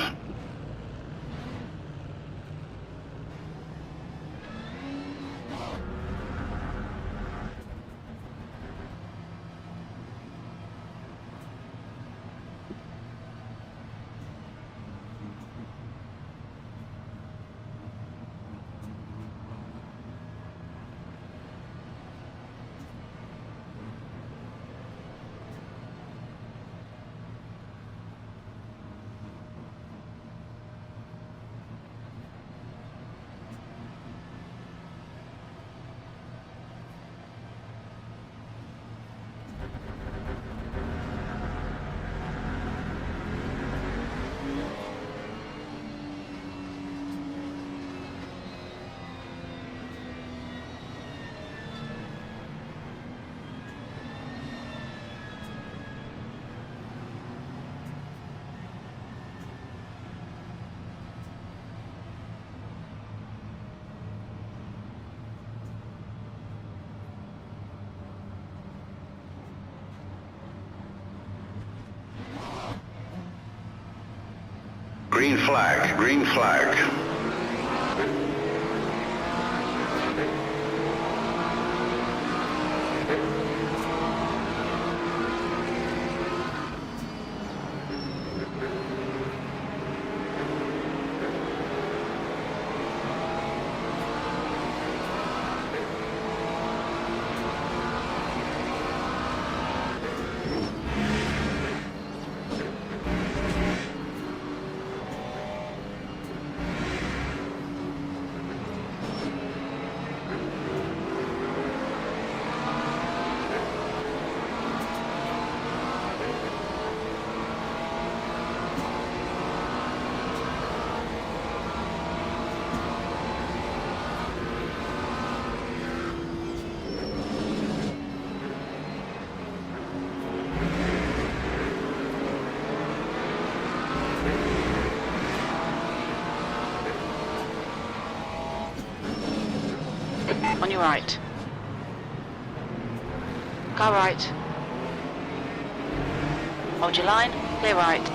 Green flag, green flag. On your right. Car right. Hold your line. Clear right.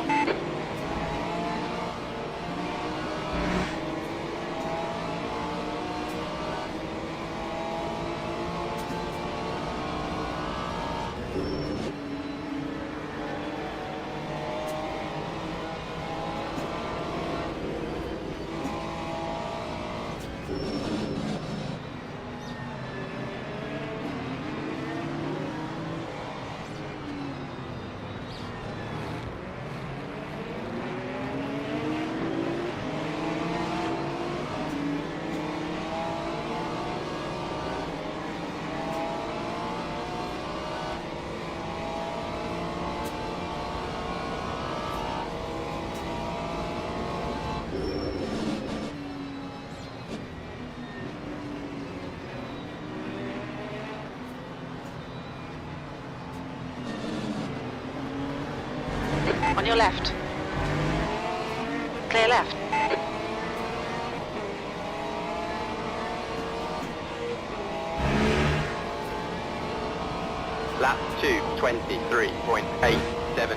On your left. Clear left. Lap 2, 23.87.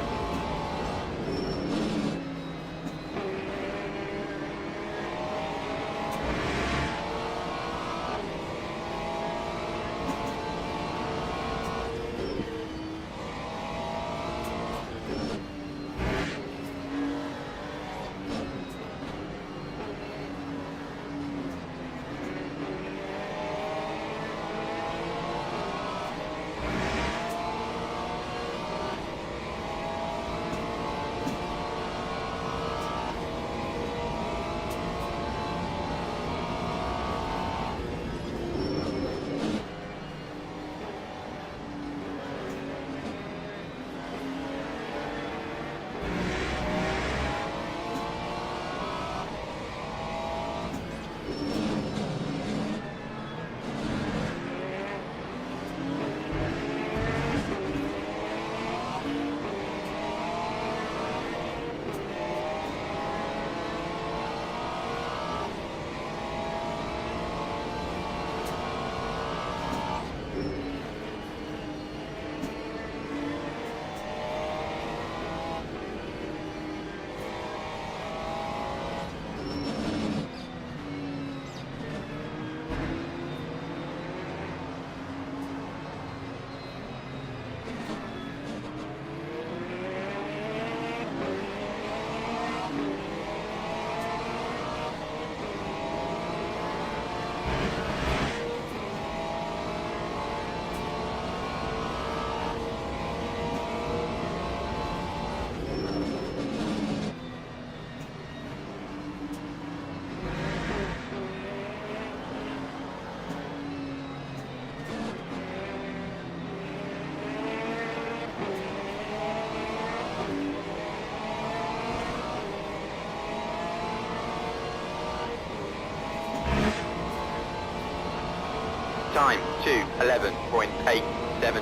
Time 2:11.87.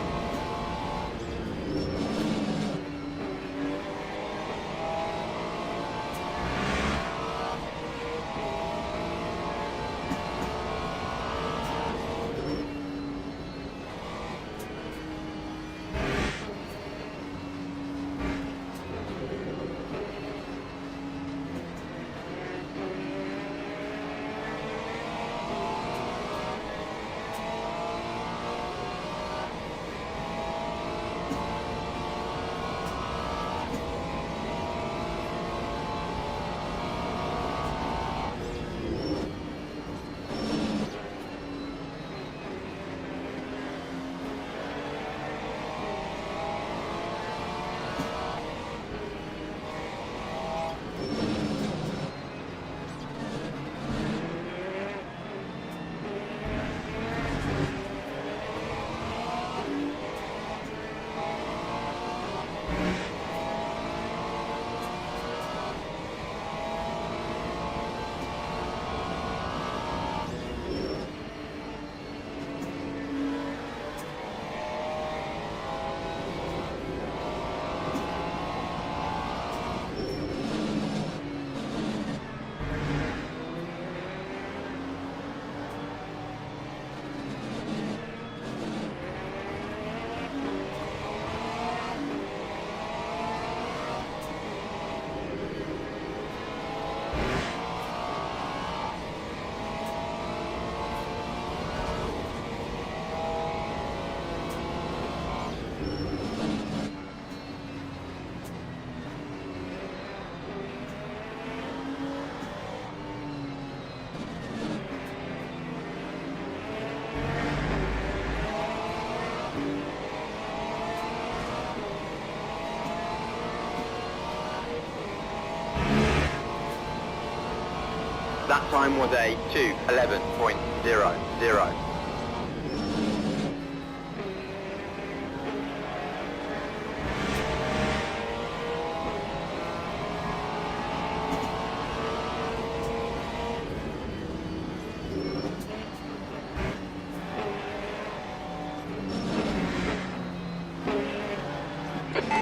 That time was a 2:11.00.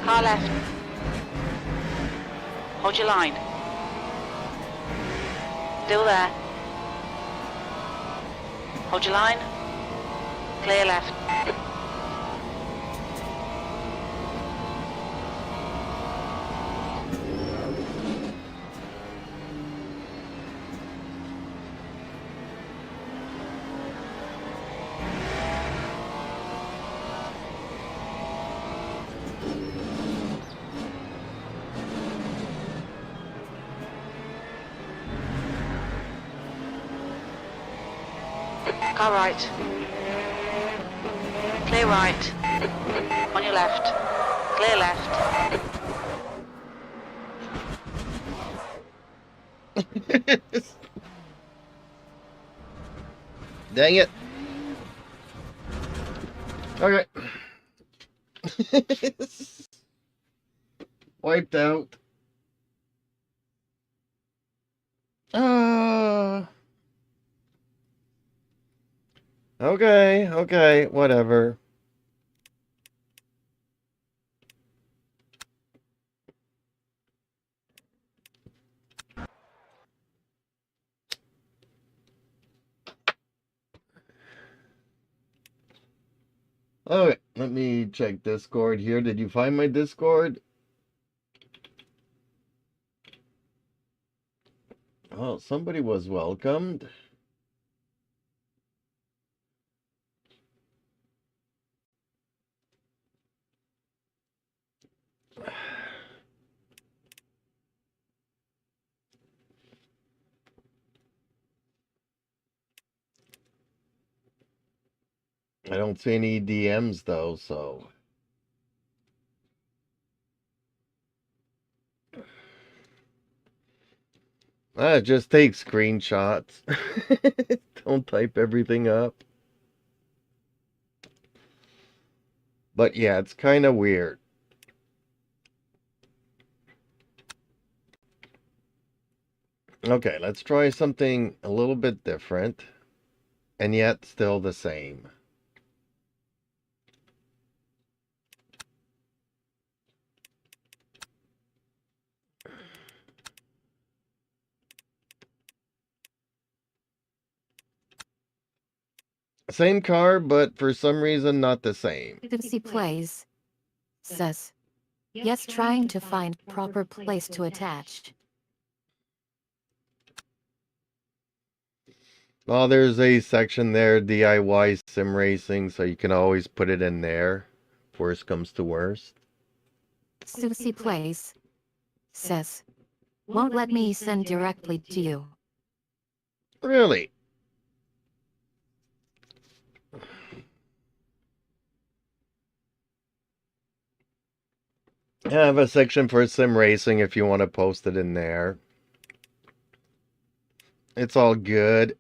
Car left. Hold your line. Still there. Hold your line. Clear left. Car right. Clear right. On your left. Clear left. Dang it. Okay. Wiped out. Okay, whatever. Okay, let me check Discord here. Did you find my Discord? Oh, somebody was welcomed. I don't see any DMs though, so. Just take screenshots. Don't type everything up. But yeah, it's kind of weird. Okay, let's try something a little bit different, and yet still the same. Same car, but for some reason not the same. Lucy plays. Says. Yes, trying to find proper place to attach. Well, there's a section there, DIY sim racing, so you can always put it in there. Worst comes to worst. Susie plays. Says. Won't let me send directly to you. Really? I have a section for sim racing if you want to post it in there. It's all good.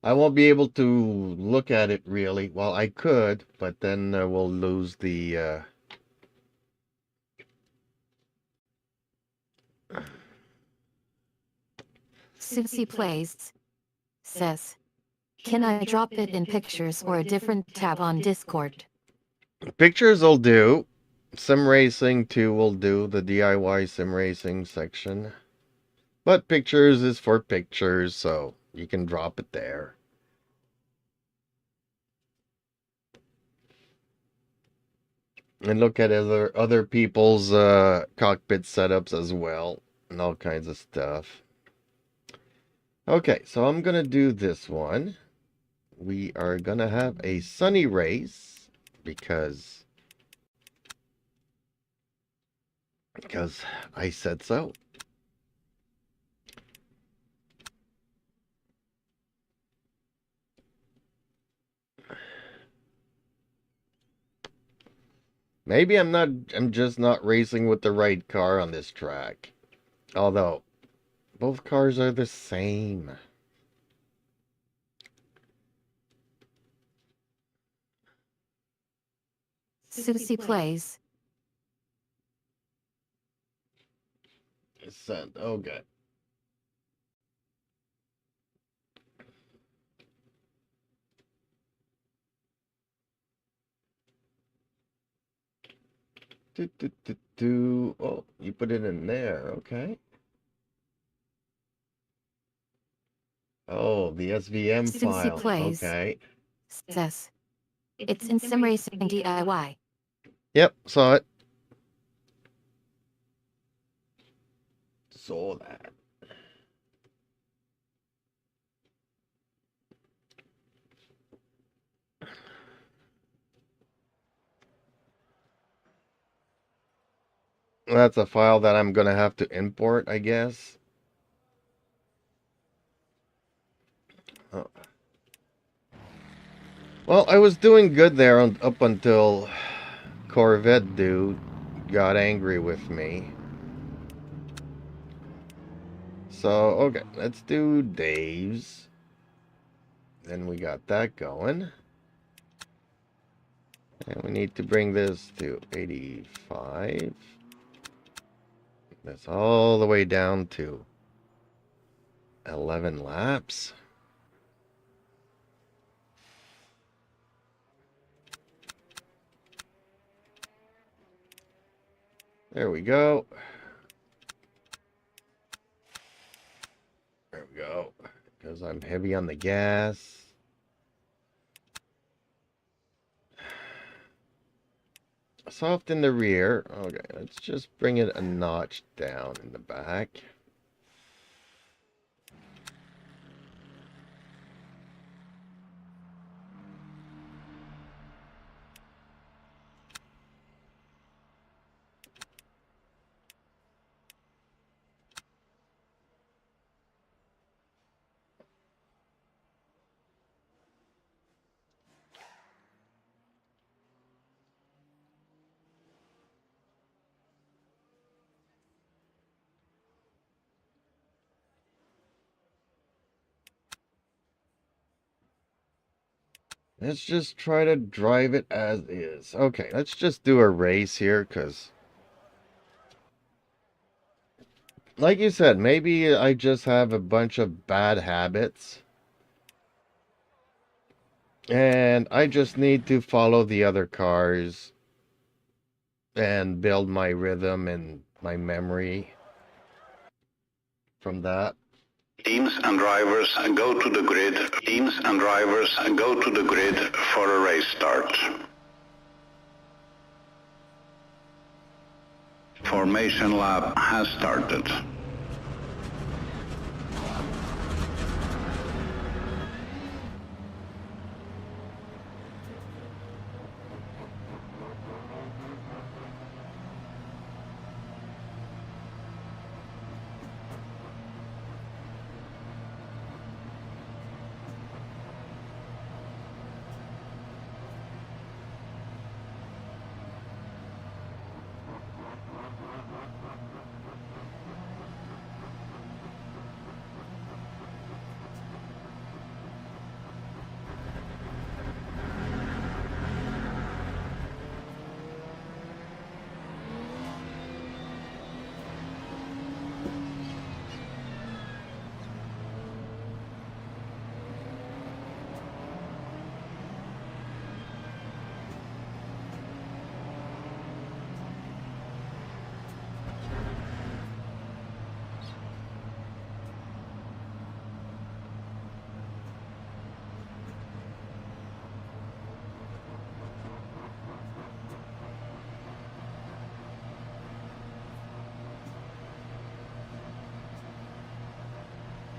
I won't be able to look at it really. Well, I could, but then we'll lose the... Susie plays. Says. Can I drop it in pictures or a different tab on Discord? Pictures will do. Sim racing too will do, the DIY sim racing section. But pictures is for pictures, so you can drop it there. And look at other people's cockpit setups as well, and all kinds of stuff. Okay, so I'm gonna do this one. We are gonna have a sunny race because I said so. Maybe I'm just not racing with the right car on this track. Although, Both cars are the same. Susie plays. Send. Okay. Oh, you put it in there. Okay. Oh, the SVM Susie file. plays. Okay. Says. It's in Sim Racing DIY. Yep, saw it. Saw that. That's a file that I'm gonna have to import, I guess. Oh. Well, I was doing good there up until Corvette dude got angry with me. So, okay, let's do Dave's. Then we got that going. And we need to bring this to 85. That's all the way down to 11 laps. There we go. There we go. Because I'm heavy on the gas. Soft in the rear. Okay, let's just bring it a notch down in the back. Let's just try to drive it as is. Okay, let's just do a race here, because like you said, maybe I just have a bunch of bad habits. And I just need to follow the other cars and build my rhythm and my memory from that. Teams and drivers go to the grid. Teams and drivers go to the grid for a race start. Formation lap has started.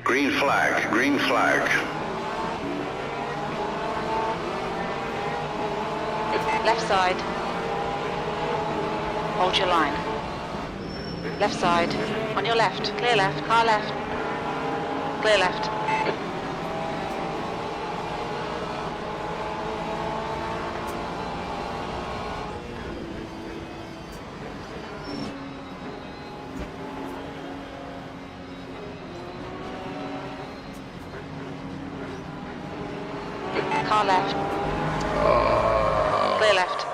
Green flag, green flag. Left side. Hold your line. Left side. On your left. Clear left. Car left. Clear left. car left, clear left.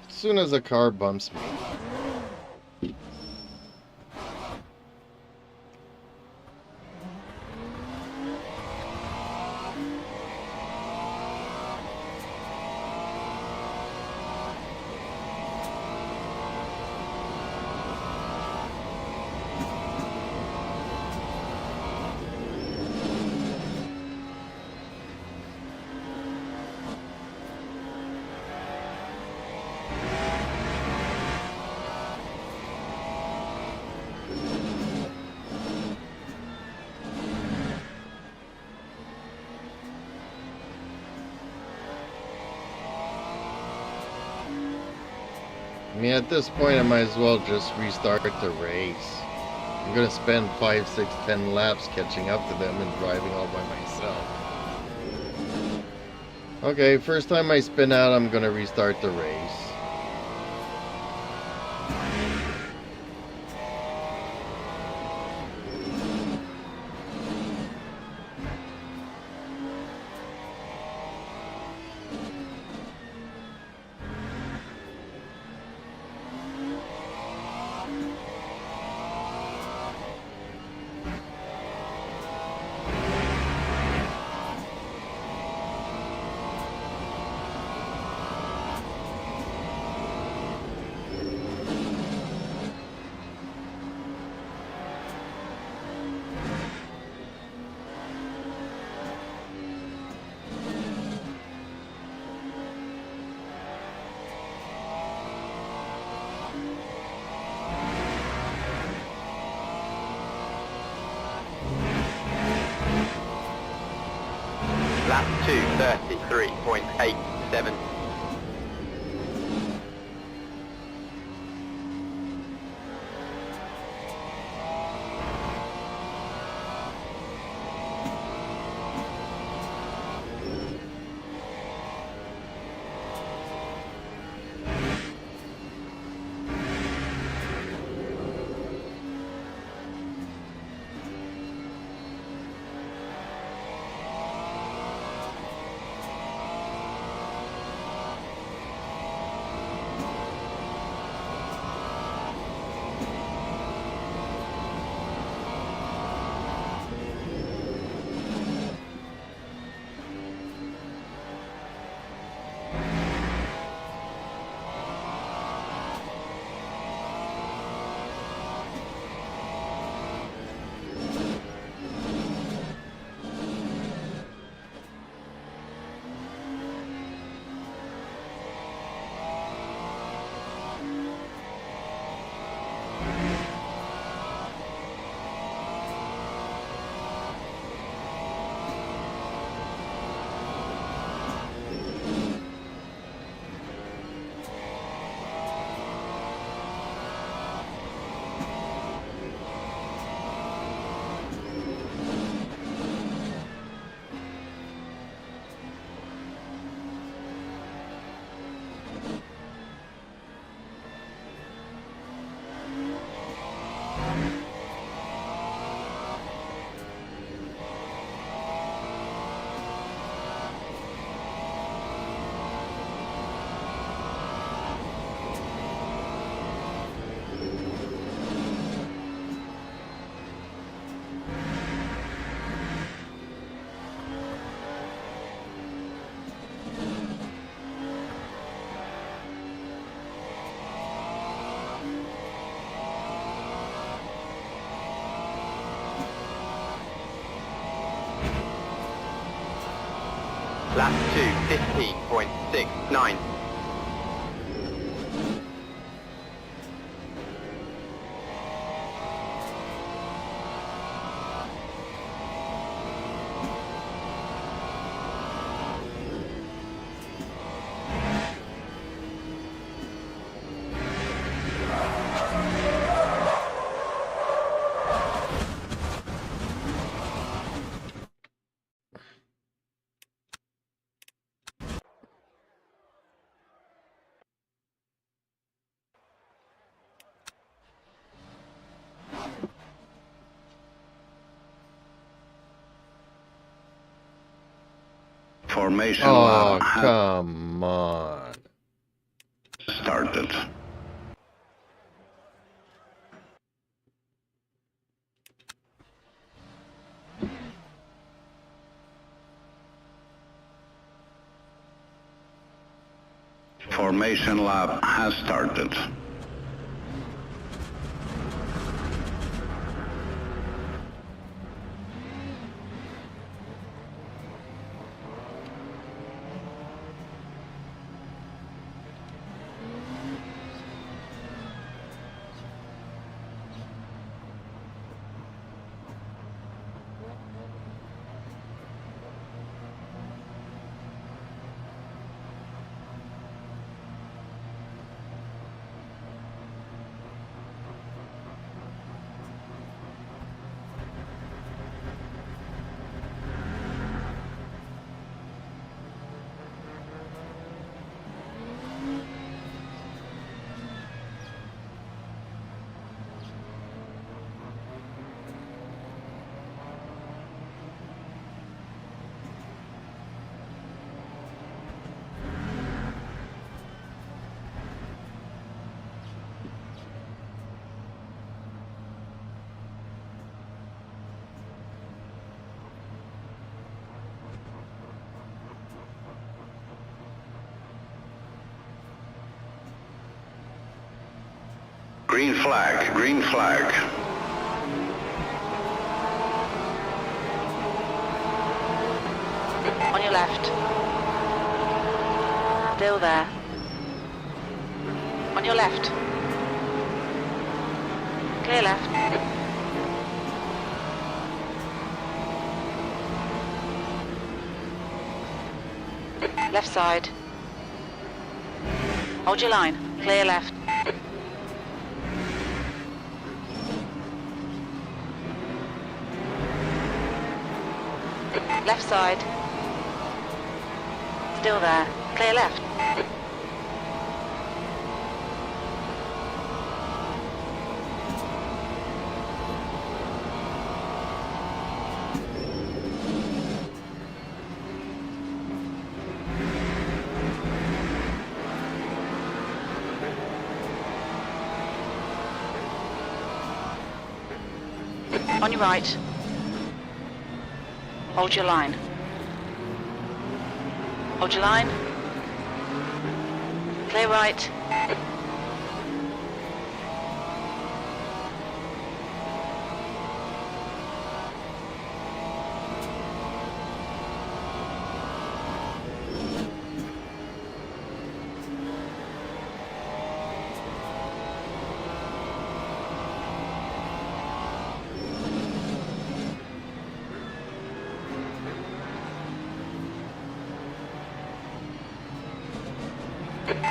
As soon as a car bumps me. I mean, at this point, I might as well just restart the race. I'm gonna spend 5, 6, 10 laps catching up to them and driving all by myself. Okay, first time I spin out, I'm gonna restart the race. Lap 2:33.87. Lap 2:15.69. Formation Oh, lap has come on. started. Formation lap has started. Green flag, green flag. On your left. Still there. On your left. Clear left. Left side. Hold your line. Clear left. Left side. Still there. Clear left. On your right. Hold your line. Hold your line. Clear right.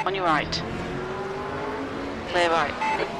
On your right. Clear right.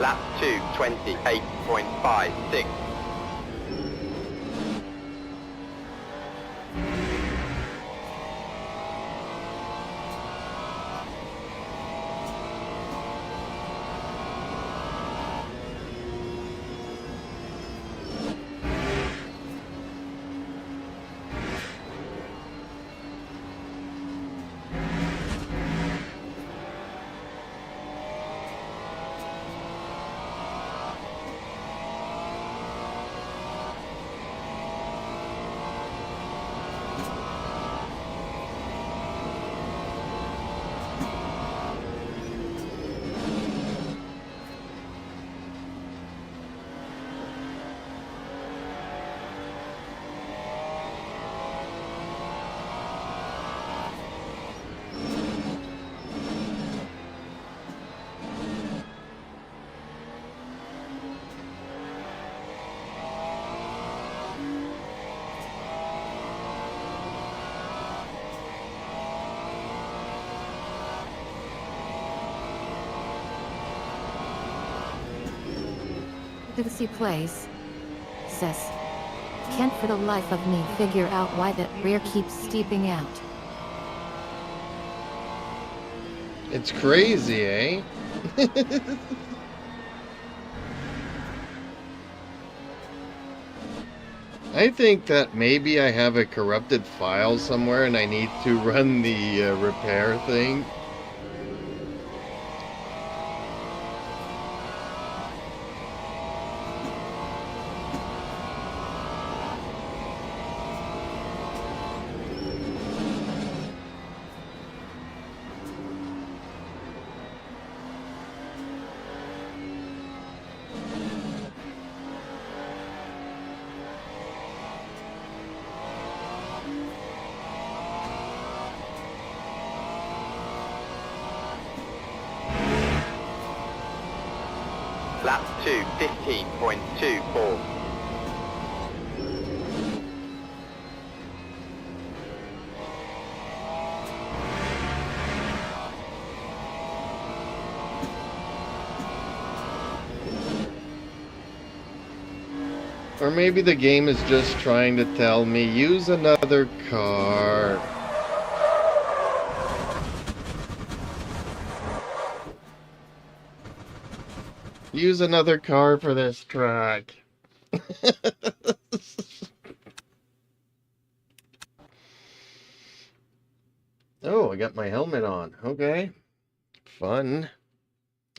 Lap 2, 28.56. Susie plays. Says. Can't for the life of me figure out why that rear keeps steeping out. It's crazy, eh? I think that maybe I have a corrupted file somewhere and I need to run the repair thing. Lap 2, 15.24. Or maybe the game is just trying to tell me, use another car. Use another car for this track. Oh, I got my helmet on. Okay. Fun.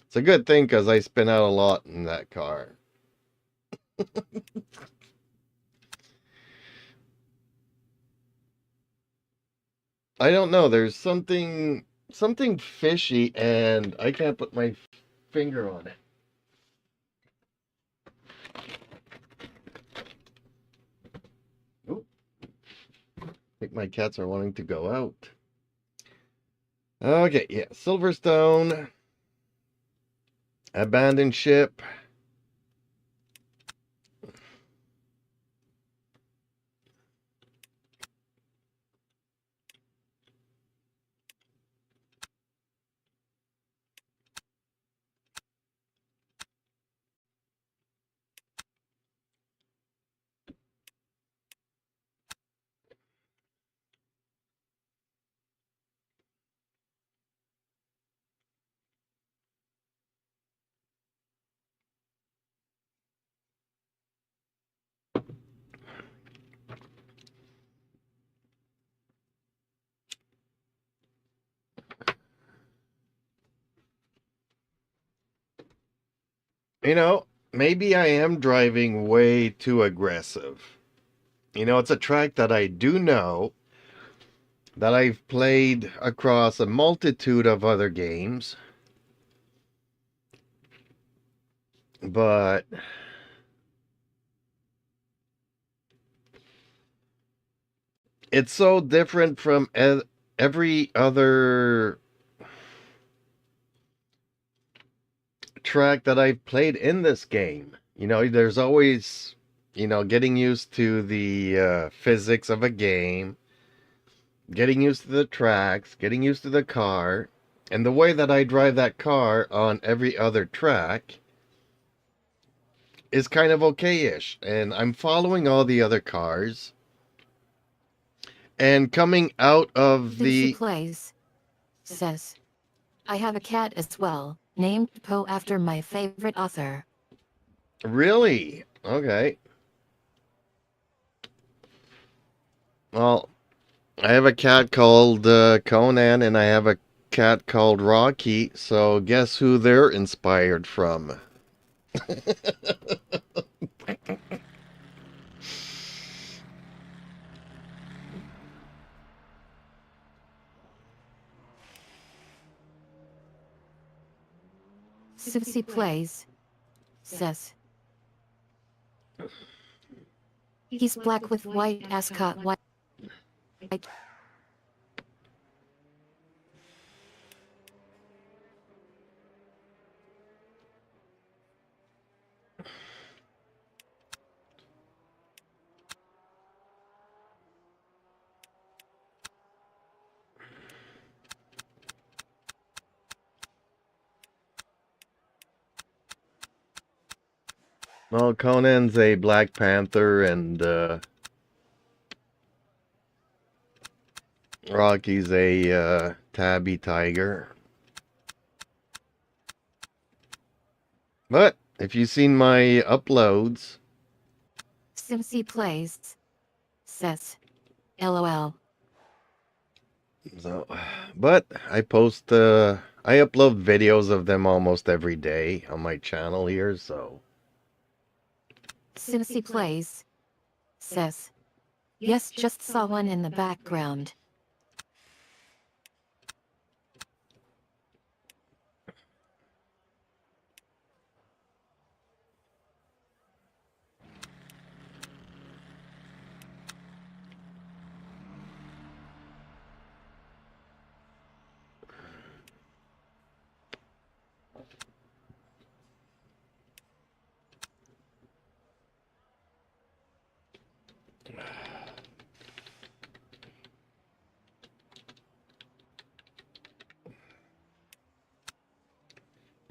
It's a good thing because I spin out a lot in that car. I don't know. There's something fishy and I can't put my finger on it. Oop. I think my cats are wanting to go out. Okay, yeah. Silverstone. Abandoned ship. You know, maybe I am driving way too aggressive. You know, it's a track that I do know, that I've played across a multitude of other games. But it's so different from every other track that I've played in this game. You know, there's always, you know, getting used to the physics of a game, getting used to the tracks, getting used to the car, and the way that I drive that car on every other track is kind of okay-ish. And I'm following all the other cars. And coming out of Susie the... plays. Says. I have a cat as well, named Poe after my favorite author. Really? Okay. Well, I have a cat called Conan, and I have a cat called Rocky, so guess who they're inspired from? Susie plays. Says. He's black with white ascot white. Well, Conan's a Black Panther and Rocky's a tabby tiger. But if you've seen my uploads, Simsy plays. Says. LOL. so, but I upload videos of them almost every day on my channel here, so. Simsy plays. Says. Yes, just saw one in the background.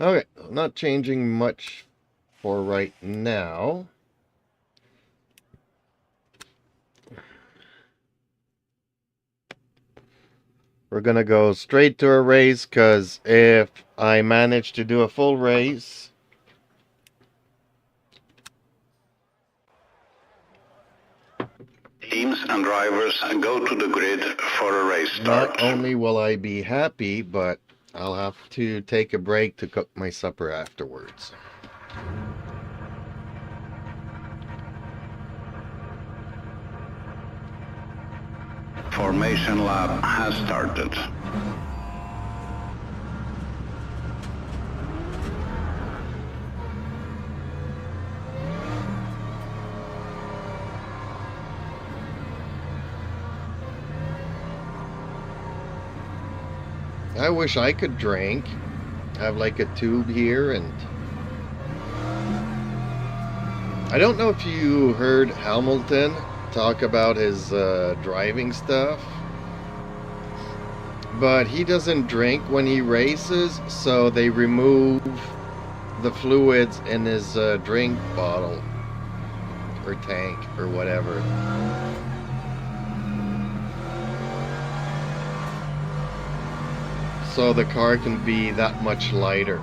Okay, not changing much for right now. We're gonna go straight to a race, because if I manage to do a full race, Teams and drivers go to the grid for a race start. not only will I be happy, but I'll have to take a break to cook my supper afterwards. Formation lap has started. I wish I could drink. Have like a tube here, and I don't know if you heard Hamilton talk about his driving stuff, but he doesn't drink when he races, so they remove the fluids in his drink bottle or tank or whatever. So the car can be that much lighter.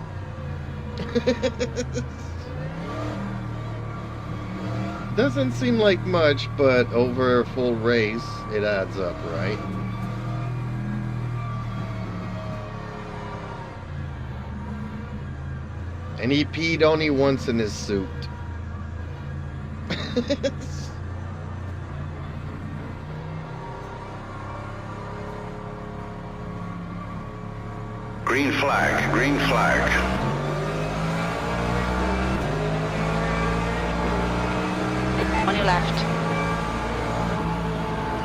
Doesn't seem like much, but over a full race, it adds up, right? And he peed only once in his suit. Green flag, green flag. On your left.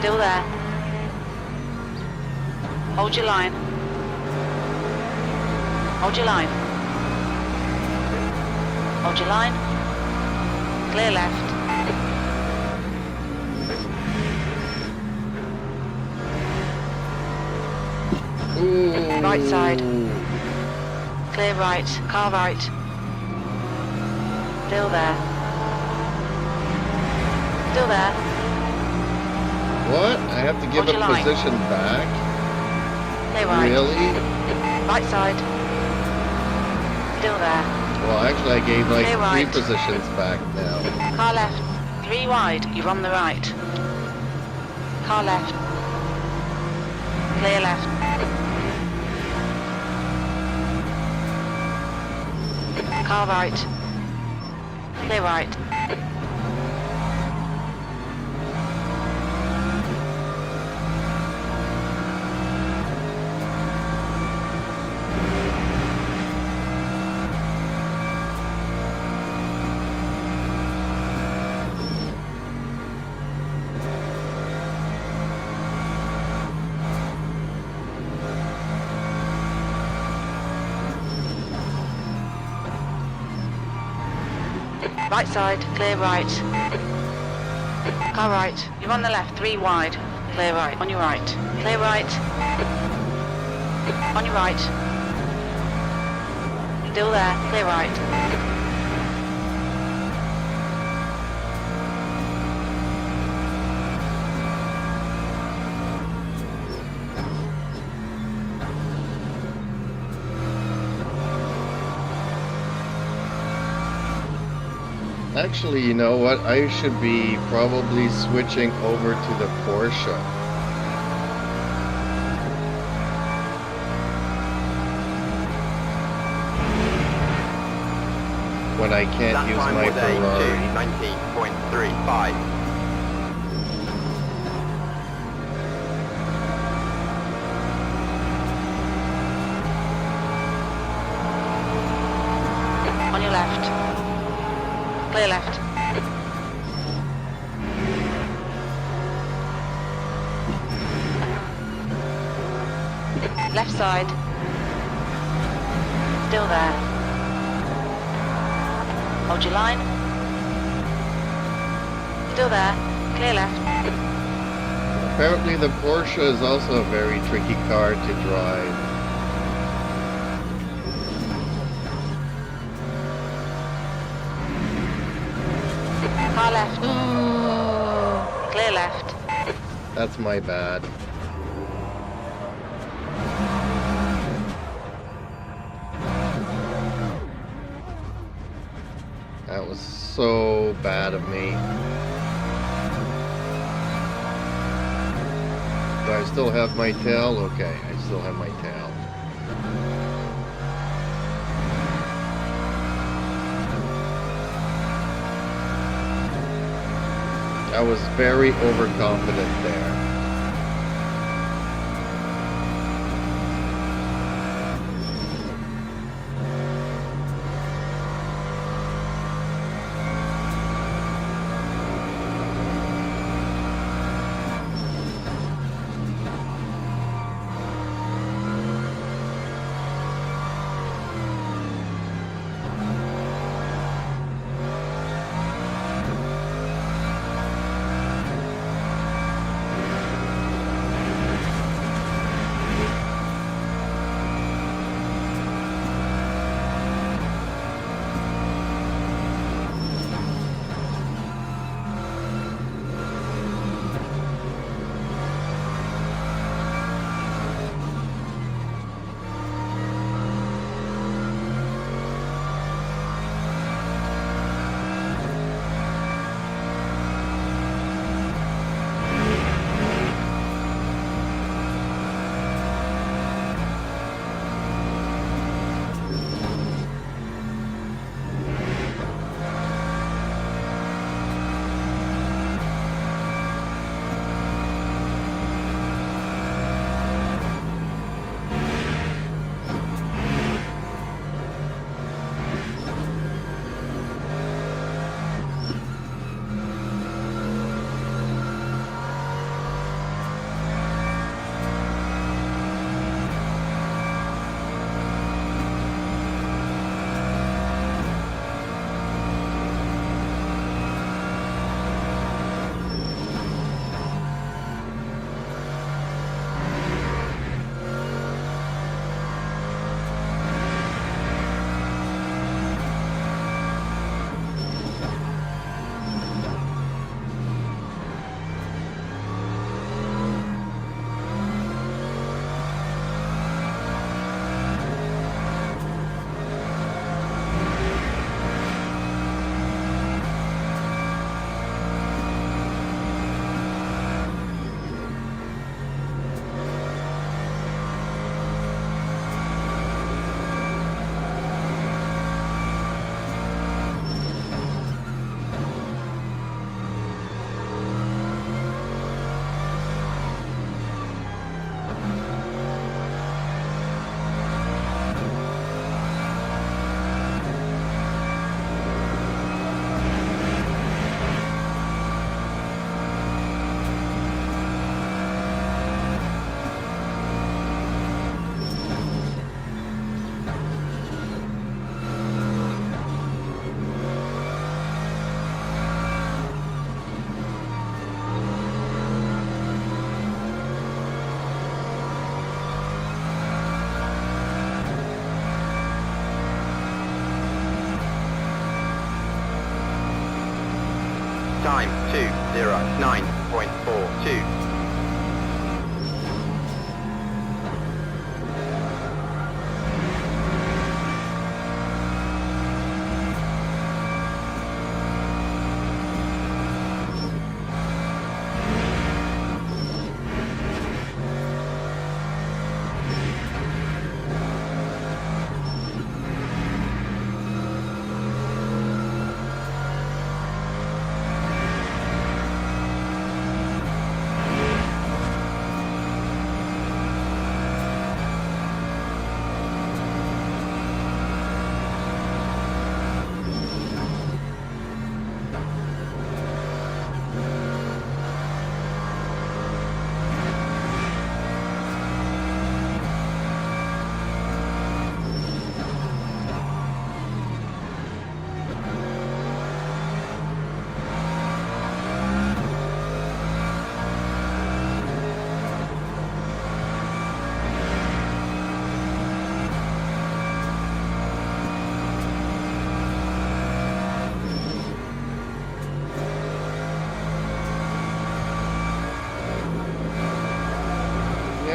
Still there. Hold your line. Hold your line. Hold your line. Clear left. Ooh. Right side. Clear right. Car right. Still there. Still there. What? I have to give Hold a your line. position back? Clear right. Really? Right side. Still there. Well, actually, I gave like Clear right. 3 positions back now. Car left. 3 wide. You're on the right. Car left. Clear left. Car right. Clear right. Right side, clear right. Car right, you're on the left, 3 wide. Clear right, on your right. Clear right. On your right. Still there, clear right. Actually, you know what? I should be probably switching over to the Porsche. When I can't Lap use time my was Ferrari. A 19.35. On your left. Clear left. Left side. Still there. Hold your line. Still there. Clear left. Apparently the Porsche is also a very tricky car to drive. Car left. Clear left. That's my bad. That was so bad of me. Do I still have my tail? Okay, I still have my tail. I was very overconfident there. Time 2:09.42.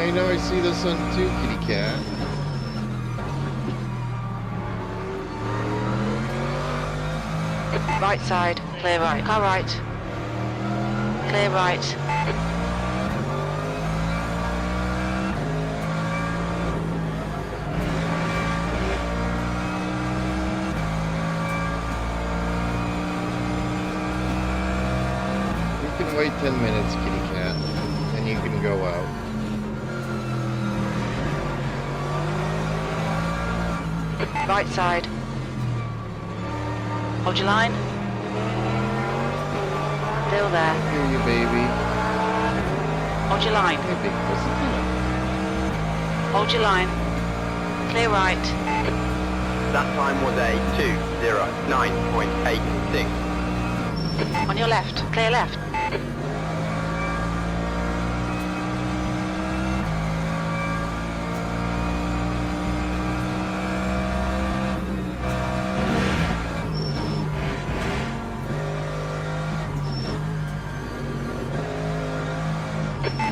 I know, I see the sun too, kitty cat. Right side, clear right. Car right. Clear right. You can wait 10 minutes, kitty cat, and you can go out. Right side. Hold your line. Still there. Hear you, baby. Hold your line. Hey, big pussycat. Hold your line. Clear right. That time was a 209.86. On your left. Clear left.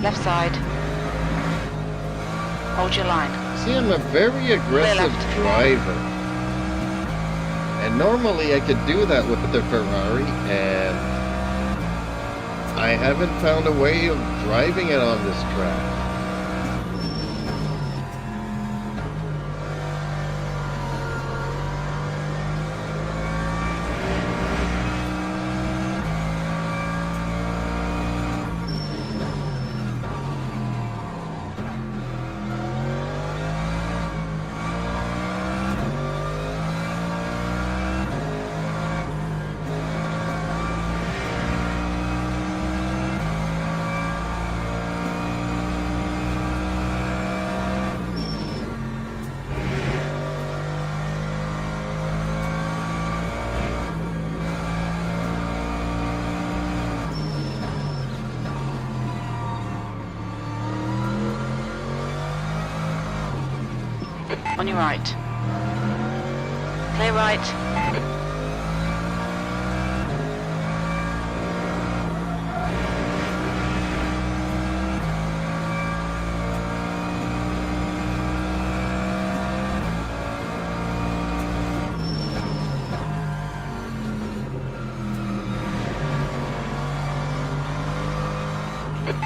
Left side. Hold your line. See, I'm a very aggressive left. driver. And normally I could do that with the Ferrari, and I haven't found a way of driving it on this track. On your right. Clear right.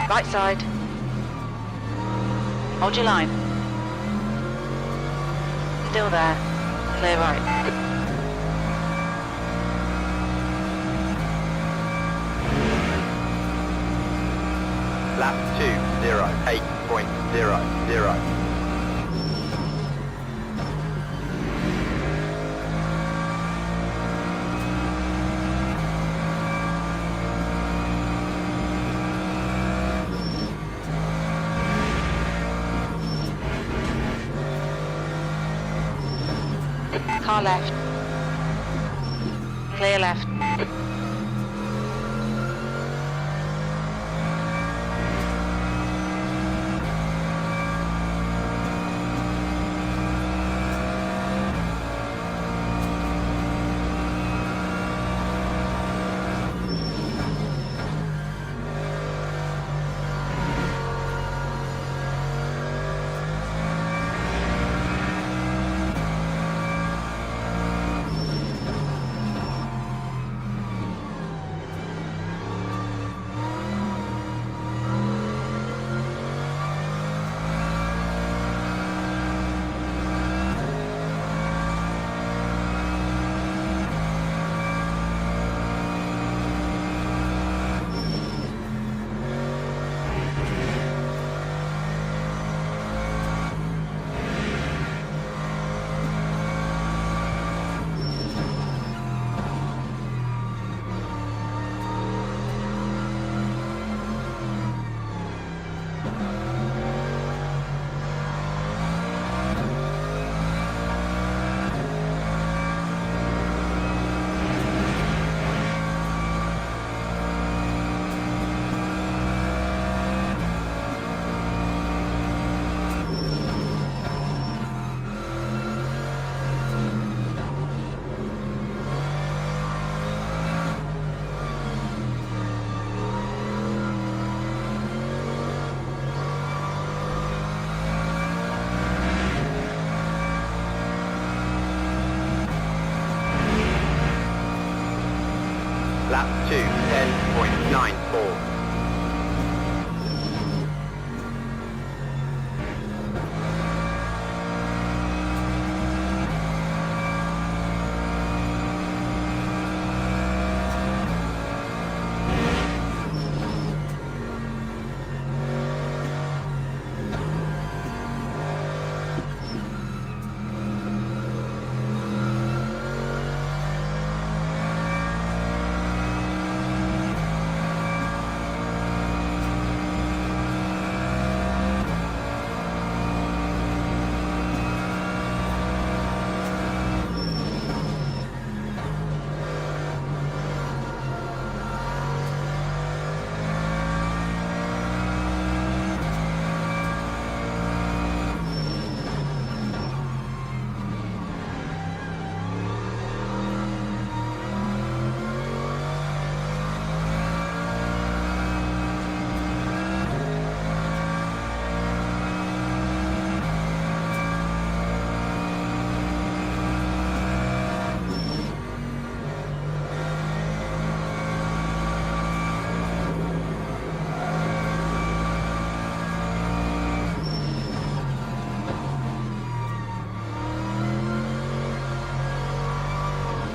Right side. Hold your line. Still there. Clear right. Lap 208.00. Car left. Clear left. Lap 2, 10.94.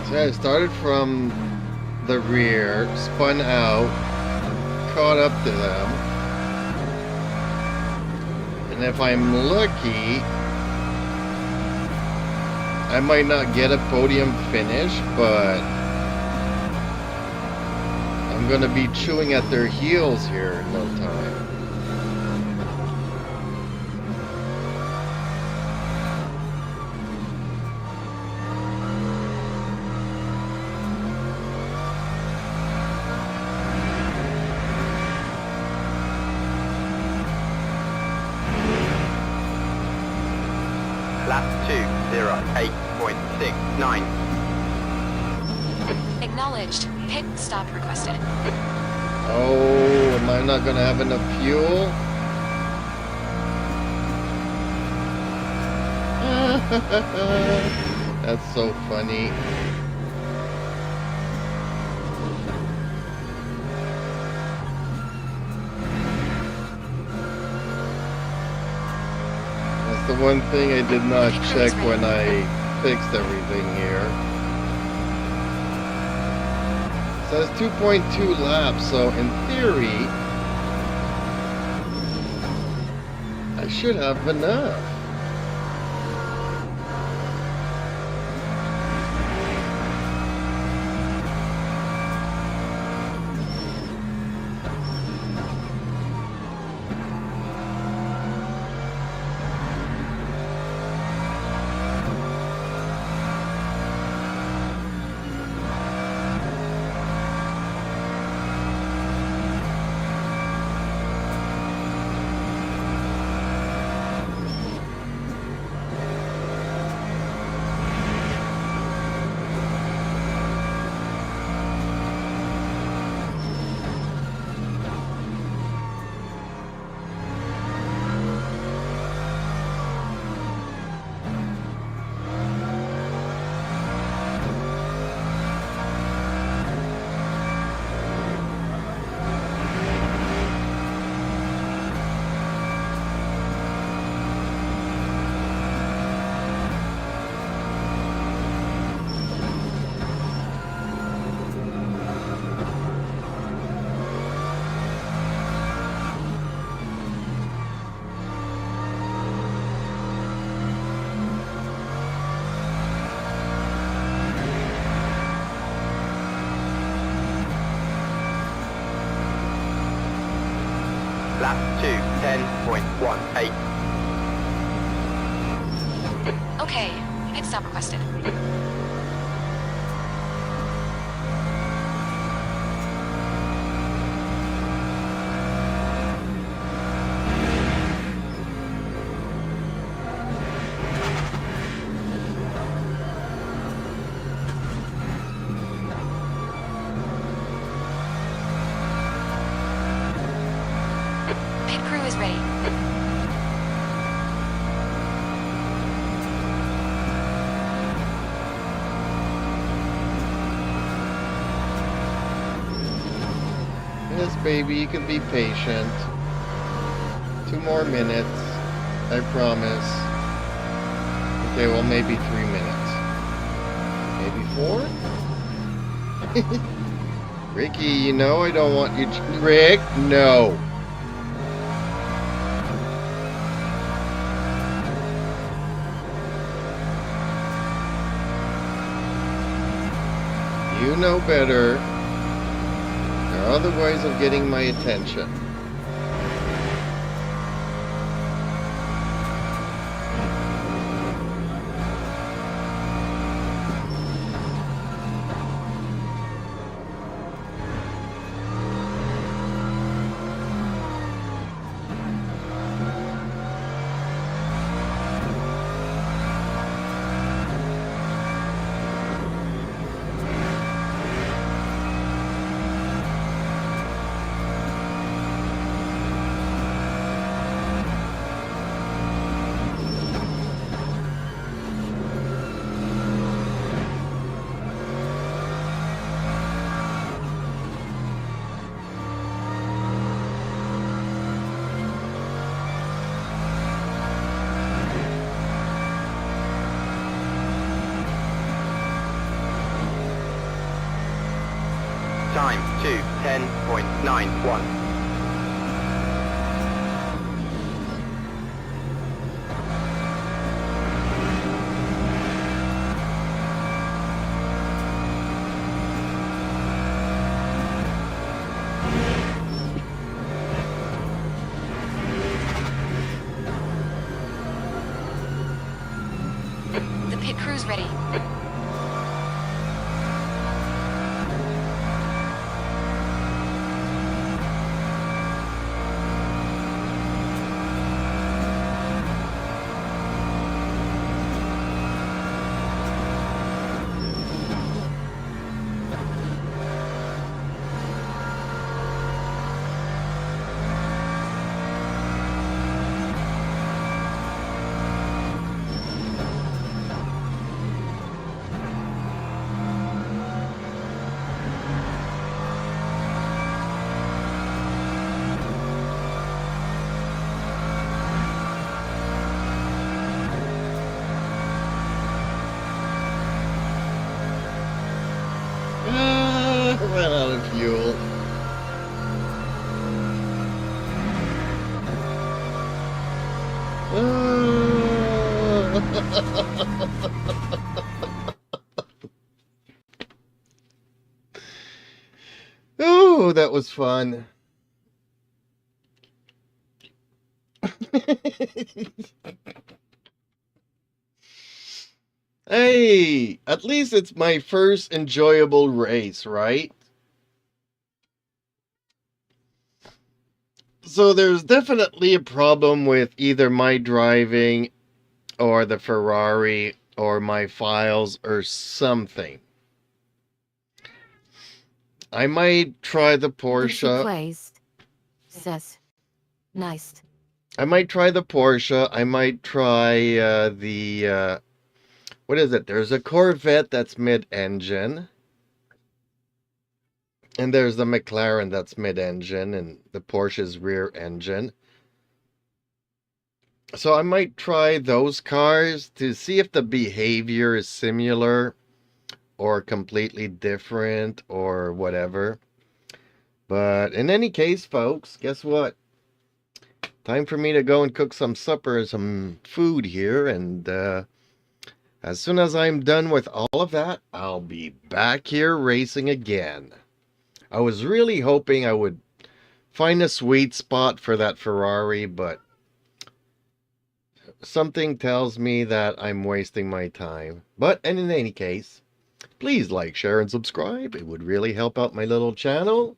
So I started from the rear, spun out, caught up to them, and if I'm lucky, I might not get a podium finish, but I'm gonna be chewing at their heels here in no time. Lap 2, 0, 8.69. Acknowledged. Pit stop requested. Oh, am I not gonna have enough fuel? That's so funny. That's the one thing I did not check when I fixed everything here. It says 2.2 laps, so in theory, I should have enough. Lap 2, 10.18. Okay. Pit stop requested. Pit crew is ready. baby. You can be patient. 2 more minutes. I promise. Okay, well, maybe 3 minutes. Maybe 4? Ricky, you know I don't want you to... Rick, no. You know better. There are other ways of getting my attention. Time 2:10.91. The pit crew's ready. Ran out of fuel. Oh, that was fun. Hey, at least it's my first enjoyable race, right? So there's definitely a problem with either my driving or the Ferrari or my files or something. I might try the Porsche. Plays. Says. Nice. I might try the Porsche. I might try the... what is it? There's a Corvette that's mid-engine. And there's the McLaren that's mid-engine. And the Porsche's rear engine. So I might try those cars to see if the behavior is similar or completely different or whatever. But in any case, folks, guess what? Time for me to go and cook some supper, some food here. And as soon as I'm done with all of that, I'll be back here racing again. I was really hoping I would find a sweet spot for that Ferrari, but something tells me that I'm wasting my time. But in any case, please like, share, and subscribe. It would really help out my little channel.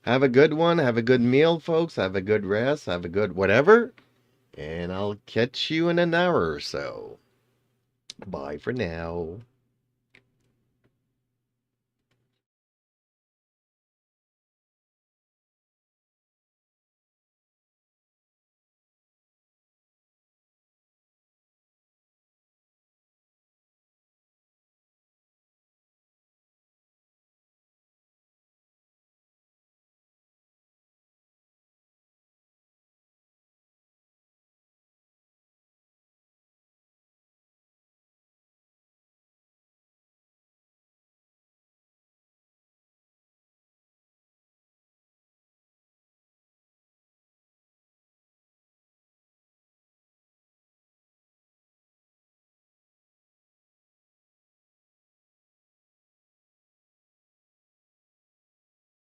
Have a good one. Have a good meal, folks. Have a good rest. Have a good whatever. And I'll catch you in an hour or so. Bye for now.